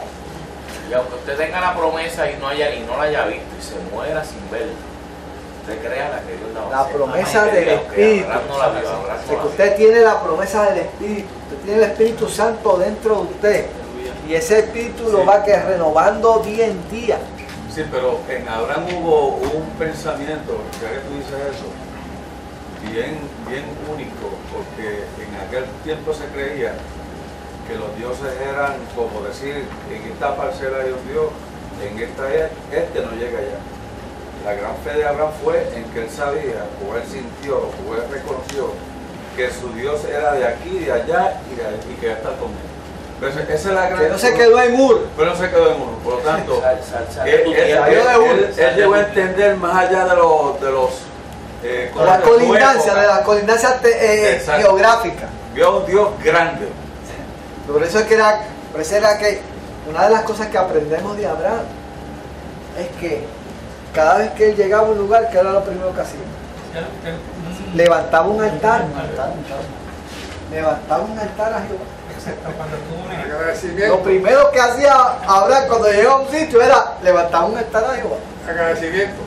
y aunque usted tenga la promesa y no la haya visto y se muera sin verla, usted crea la que Dios la va a la hacer. promesa del Espíritu. De que usted tiene la promesa del Espíritu, usted tiene el Espíritu Santo dentro de usted. Y ese Espíritu lo va renovando día en día. Sí, pero en Abraham hubo un pensamiento, ya que tú dices eso, bien único, porque en aquel tiempo se creía que los dioses eran como decir, en esta parcela Dios dio, en esta no llega allá. La gran fe de Abraham fue en que él sabía, o él sintió, o él reconoció que su Dios era de aquí, de allá y que está con él. Pero esa es la gran. Que no se quedó en Ur. Pero no se quedó en Ur. Por lo tanto, él llegó a entender más allá de las colindancias geográficas. Vio a un Dios grande. Por eso era que una de las cosas que aprendemos de Abraham es que cada vez que él llegaba a un lugar, ¿qué era lo primero que hacía? Levantaba un altar. Levantaba un altar a Jehová. Lo primero que hacía Abraham cuando llegaba a un sitio era levantar un altar a Jehová. Agradecimiento.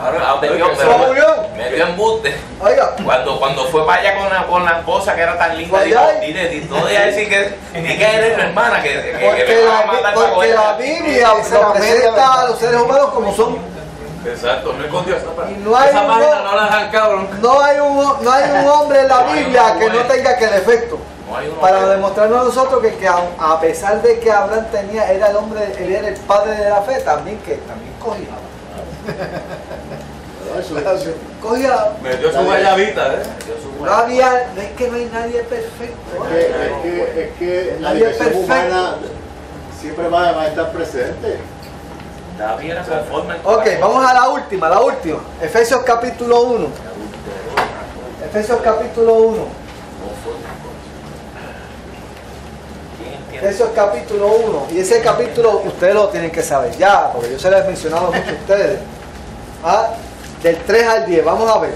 Ahora metió embuste. Oiga. Cuando fue para allá con la cosa que era tan linda, dijo, todo ella decir que eres tu hermana, que porque la Biblia nos presenta a los seres humanos como son. Exacto, no escondió esa Y página. no hay Esa un página hombre- no la dejan cabrón. No hay un hombre en la Biblia que no tenga que defecto. No hay uno Para que- demostrarnos a nosotros que a pesar de que Abraham era el hombre, él era el padre de la fe, también cogía. Cogía. Metió su guayabita, No había, no es que no hay nadie perfecto. Es que la Nadie dimensión perfecto. humana siempre va a estar presente. David era conforme al Ok, corazón. vamos a la última. Efesios capítulo 1. Efesios capítulo 1. ¿Quién entiende? Efesios capítulo 1. Y ese capítulo ustedes lo tienen que saber ya, porque yo se lo he mencionado mucho a ustedes. Ah, del 3 al 10, vamos a ver.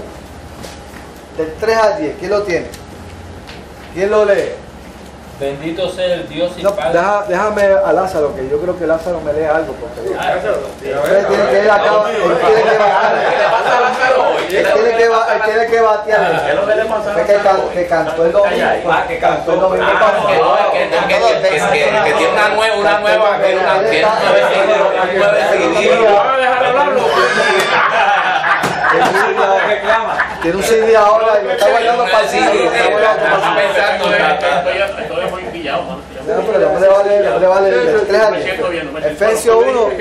Del 3 al 10, ¿quién lo tiene? ¿Quién lo lee? Bendito sea el Dios y No, Padre. déjame a Lázaro, que yo creo que Lázaro me lee algo. Porque Ah, él tiene que ir acá, él tiene que bajar. ¿Qué le pasa a Lázaro hoy? Él tiene que batear. ¿Qué es lo que le pasa a Es que Lázaro hoy? que cantó el domingo. Ah, que cantó el domingo Ah, pasado. que tiene una nueva, que una nueve seguidillo. ¿Van a dejar hablarlo? Tiene un CD ahora y lo está guardando para el CD. Estoy muy pillado, mano. No, pero no le vale el 3 al 10. Efesios 1,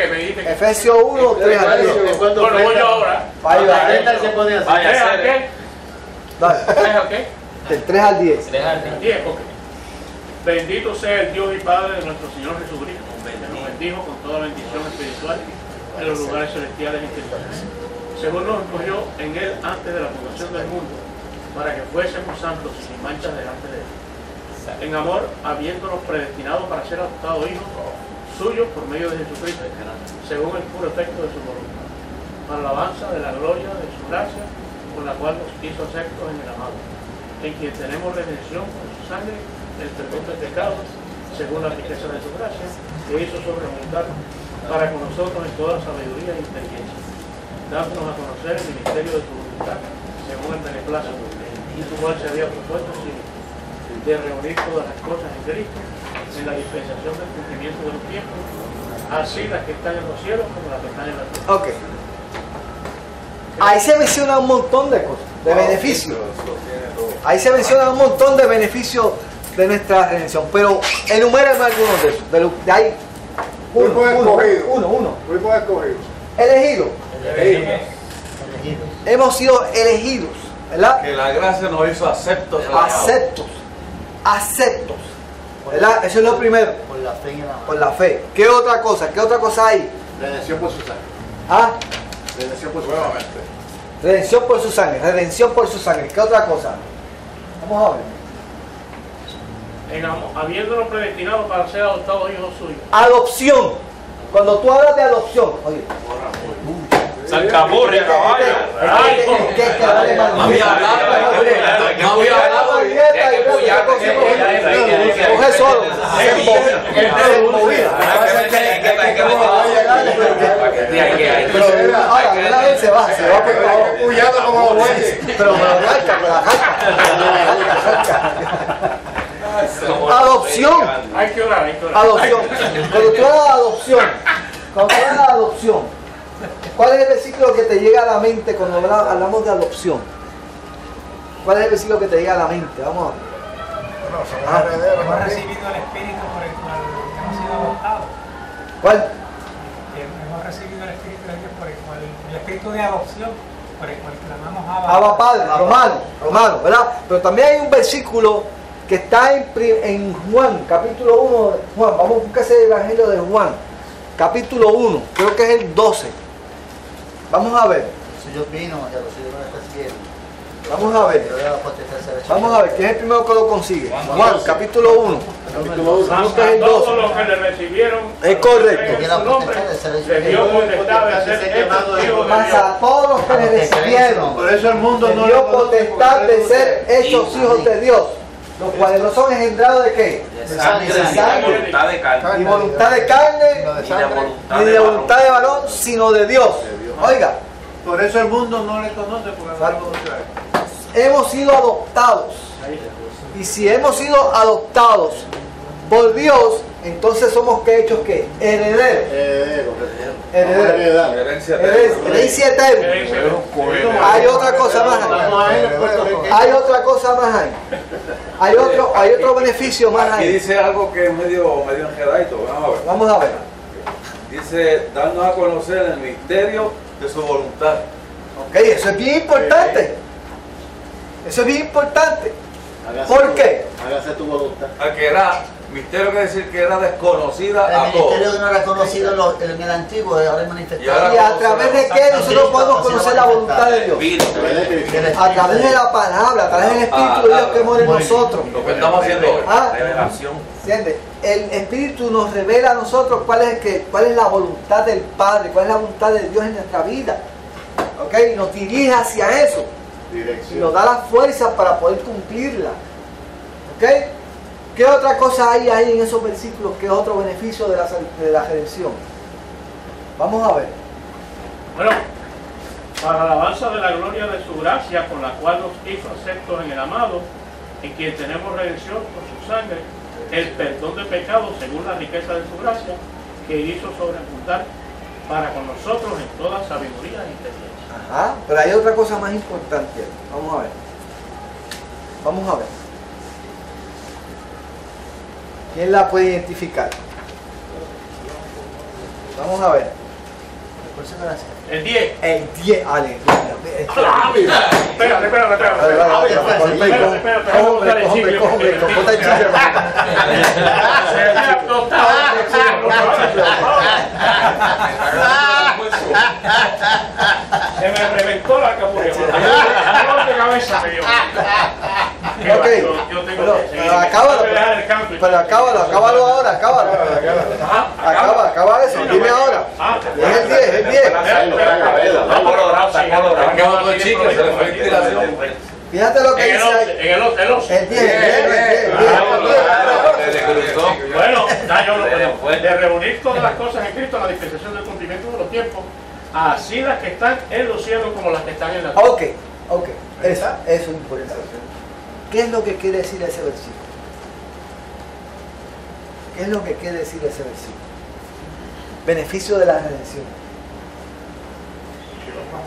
Efesios 1, 3 al 10. Bueno, voy yo ahora. Ahí va. Se pone así. ¿Tres a qué? Dale. ¿Tres a qué? Del 3 al 10. 10, ok. Bendito sea el Dios y Padre de nuestro Señor Jesucristo, que nos bendijo con toda bendición espiritual en los lugares celestiales en Cristo. Según nos escogió en Él antes de la fundación del mundo, para que fuésemos santos y sin manchas delante de Él. En amor, habiéndonos predestinado para ser adoptados hijos suyos por medio de Jesucristo, según el puro efecto de su voluntad, para la alabanza de la gloria de su gracia, con la cual nos hizo aceptos en el amado, en quien tenemos redención por su sangre, el perdón de pecados, según la riqueza de su gracia, que hizo sobreabundar para con nosotros en toda sabiduría e inteligencia, dándonos a conocer el ministerio de su voluntad, según el beneplácito, y su cual se había propuesto de reunir todas las cosas en Cristo, en la dispensación del cumplimiento de los tiempos, así las que están en los cielos como las que están en la tierra. Ok. Ahí se menciona un montón de cosas, de beneficios. Ahí se menciona un montón de beneficios de nuestra redención. Pero enumérame algunos de esos. De ahí. Grupo escogido. Uno. Grupo escogido. Elegido. Hemos sido elegidos, ¿verdad? Que la gracia nos hizo aceptos. Aceptos. ¿Verdad? Eso es lo primero. Por la fe en el amor. Por la fe. ¿Qué otra cosa? ¿Qué otra cosa hay? Redención por su sangre. ¿Ah? Redención por su sangre. Nuevamente. Redención por su sangre. Redención por su sangre. ¿Qué otra cosa? Vamos a ver. En amor, habiéndonos predestinado para ser adoptados hijos suyos. Adopción. Cuando tú hablas de adopción, oye. Zancamurria, caballo. No había hablado. No había hablado. Coge solo. Ahora, una vez se va por favor. Huyendo como los bueyes. Pero arranca. Adopción. Hay que orar, hay que orar. Adopción. Cuando tú hablas de adopción, ¿cuál es el versículo que te llega a la mente cuando hablamos de adopción? ¿Cuál es el versículo que te llega a la mente? Vamos a ver. Hemos recibido el Espíritu por el cual hemos sido adoptados. ¿Cuál? Hemos recibido el Espíritu de Dios por el cual, el Espíritu de adopción, por el cual clamamos Abba Padre, Romano, ¿verdad? Pero también hay un versículo que está en Juan, capítulo 1 de Juan. Vamos a buscar ese evangelio de Juan, capítulo 1, creo que es el 12. Vamos a ver. Si yo vino, ya lo sé, no estás bien. Vamos a ver. Vamos a ver, ¿quién es el primero que lo consigue? Juan, capítulo 1. Todos los que le recibieron Es correcto. en su nombre, le dio potestad de ser hechos hijos de Más Dios. a todos los que le recibieron, Por eso el mundo le no dio lo conoce, potestad porque de ser hechos hijos de Dios, los cuales no son engendrados de qué? De sangre, ni de voluntad de carne. Ni voluntad de carne, Ni de voluntad ni de de varón. voluntad de varón, sino de Dios. Oiga, Por eso el mundo no le conoce, porque no lo conoce a él. hemos sido adoptados. Y si hemos sido adoptados por Dios, entonces somos ¿qué hechos qué? Herederos. Herencia eterna. Hay otra cosa más ahí. Hay otra cosa más ahí. Hay otro beneficio más Aquí ahí. dice algo que es medio enredadito. Vamos a ver. Dice, darnos a conocer el misterio de su voluntad. Ok, eso es bien importante. Eso es bien importante. ¿Por qué? Hágase tu voluntad. Que era, misterio quiere decir que era desconocida El a todos. ministerio que no era conocido en el antiguo, ahora es manifestado. ¿Y a través de qué nosotros podemos conocer la voluntad de Dios? A través de la palabra, a través del Espíritu de Dios que mora en nosotros. Lo que estamos haciendo hoy, revelación. ¿Entiendes? El Espíritu nos revela a nosotros cuál es la voluntad del Padre, cuál es la voluntad de Dios en nuestra vida. ¿Ok? Y nos dirige hacia eso. Y nos da la fuerza para poder cumplirla. ¿Ok? ¿Qué otra cosa hay ahí en esos versículos? ¿Qué otro beneficio de la redención? Vamos a ver. Bueno, para la alabanza de la gloria de su gracia, con la cual nos hizo aceptos en el amado, en quien tenemos redención por su sangre, el perdón de pecados según la riqueza de su gracia, que hizo sobreabundar para con nosotros en toda sabiduría e inteligencia. Ajá, pero hay otra cosa más importante. Vamos a ver. Vamos a ver. ¿Quién la puede identificar? Vamos a ver. El 10. El 10, aleluya. Espérate. Se me reventó la capulina. De cabeza me dio. Ok, pero acábalo ahora, acábalo. Acaba eso, dime ahora. Es el 10, el 10. Fíjate lo que dice ahí. El 10. Bueno, de reunir todas las cosas en Cristo, la dispensación del cumplimiento de los tiempos, así las que están en los cielos como las que están en la tierra. Ok, eso es importante. ¿Qué es lo que quiere decir ese versículo? ¿Qué es lo que quiere decir ese versículo? Beneficio de la redención.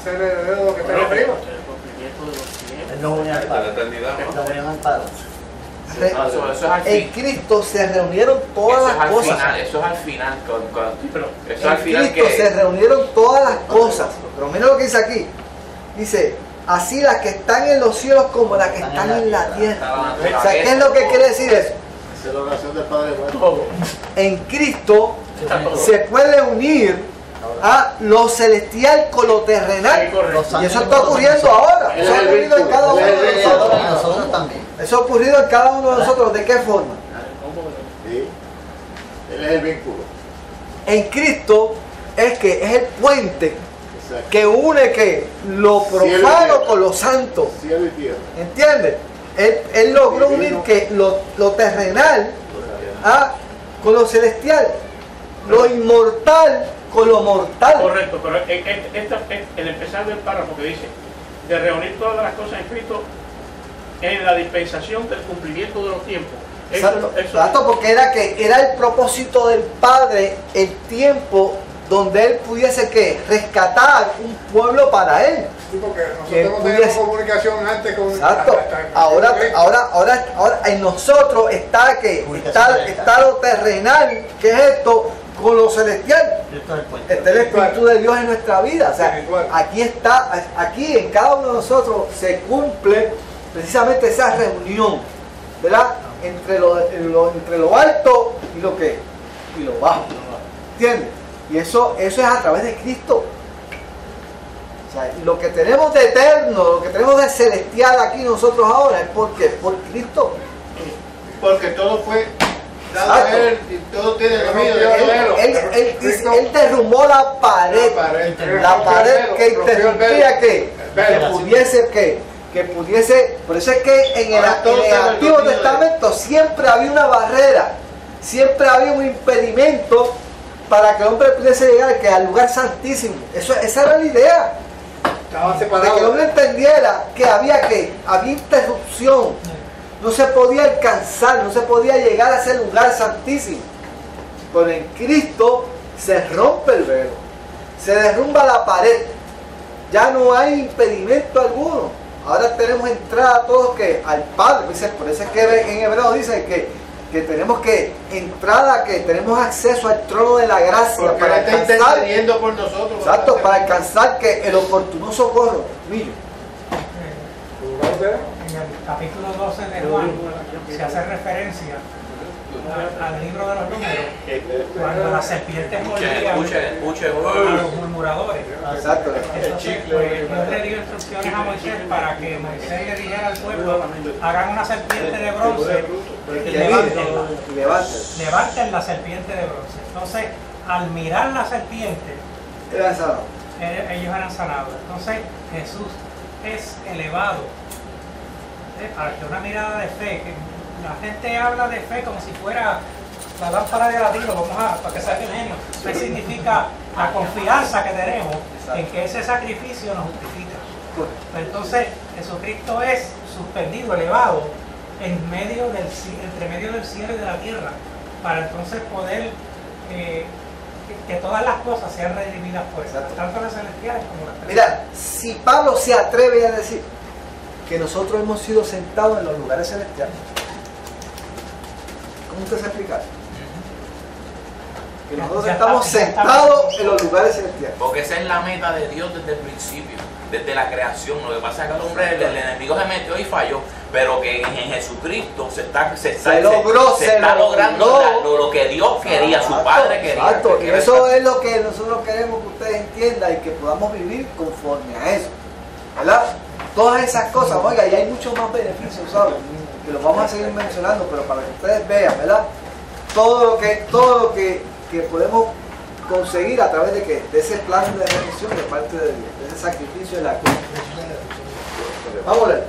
Ser heredero de lo que está arriba. No unión al Padre. La unión al Padre. En Cristo se reunieron todas las cosas. Eso es al final. En Cristo se reunieron todas las cosas. Pero mira lo que dice aquí. Dice, así las que están en los cielos como las que están en la tierra. O sea, ¿qué es lo que quiere decir eso? Esa es la oración del Padre Nuestro. En Cristo se puede unir a lo celestial con lo terrenal. Y eso está ocurriendo ahora. Eso ha ocurrido en cada uno de nosotros. Eso ha ocurrido en cada uno de nosotros. ¿De qué forma? Sí. Él es el vínculo. En Cristo es el puente que une lo profano con lo santo. Cielo y tierra. ¿Entiendes? Él logró unir que lo terrenal con lo celestial, lo inmortal con lo mortal. Correcto, pero el empezar del párrafo que dice de reunir todas las cosas en Cristo en la dispensación del cumplimiento de los tiempos. Exacto, porque era el propósito del Padre, el tiempo donde Él pudiese rescatar un pueblo para Él. Sí, porque nosotros no teníamos comunicación antes con... Exacto. Ahora en nosotros está lo terrenal, que es esto, con lo celestial. Está el Espíritu de Dios en nuestra vida. O sea, aquí en cada uno de nosotros se cumple precisamente esa reunión, ¿verdad? Entre lo alto y lo bajo. ¿Entiendes? Y eso es a través de Cristo. O sea, lo que tenemos de eterno, lo que tenemos de celestial aquí nosotros ahora es por Cristo. Porque todo fue dado a Él y todo tiene dominio de Él derrumbó la pared que interrumpía que pudiese. Por eso es que en el Antiguo Testamento siempre había una barrera, siempre había un impedimento para que el hombre pudiese llegar al lugar santísimo. Esa era la idea. De que el hombre entendiera que había interrupción. No se podía alcanzar, no se podía llegar a ese lugar santísimo. Pero en Cristo se rompe el velo, se derrumba la pared, ya no hay impedimento alguno. Ahora tenemos entrada todos que al Padre. Por eso es que en Hebreo dice que tenemos que entrada, que tenemos acceso al trono de la gracia. Porque para Él está alcanzar, intercediendo por nosotros. exacto, para alcanzar que el oportuno socorro. Millo. En el capítulo 12 de Juan se hace referencia al libro de los números, cuando las serpientes mordían a los murmuradores. Exacto. Entonces, pues, Dios le dio instrucciones a Moisés para que Moisés le dijera al pueblo: hagan una serpiente de bronce y levanten la serpiente de bronce. Entonces, al mirar la serpiente, ellos eran sanados. Entonces, Jesús es elevado para que una mirada de fe, que la gente habla de fe como si fuera la lámpara de ladrillo, para que salga el genio. Fe significa la confianza que tenemos en que ese sacrificio nos justifica. Entonces Jesucristo es suspendido, elevado entre medio del cielo y de la tierra, para entonces poder que todas las cosas sean redimidas por él, tanto las celestiales como las terrenales. Mira, si Pablo se atreve a decir que nosotros hemos sido sentados en los lugares celestiales, ¿cómo usted se explica? Que nosotros estamos sentados en los lugares celestiales. Porque esa es la meta de Dios desde el principio, desde la creación. Lo que pasa es que el hombre, el enemigo se metió y falló, pero que en Jesucristo se está logrando lo que Dios quería, su Padre quería. Exacto, y eso es lo que nosotros queremos que ustedes entiendan y que podamos vivir conforme a eso, ¿verdad? Todas esas cosas, oiga, y hay muchos más beneficios, ¿sabes? Que los vamos a seguir mencionando, pero para que ustedes vean, ¿verdad? Todo lo que podemos conseguir a través de ese plan de redención de parte de Dios, de ese sacrificio de la cruz. Vamos a leer.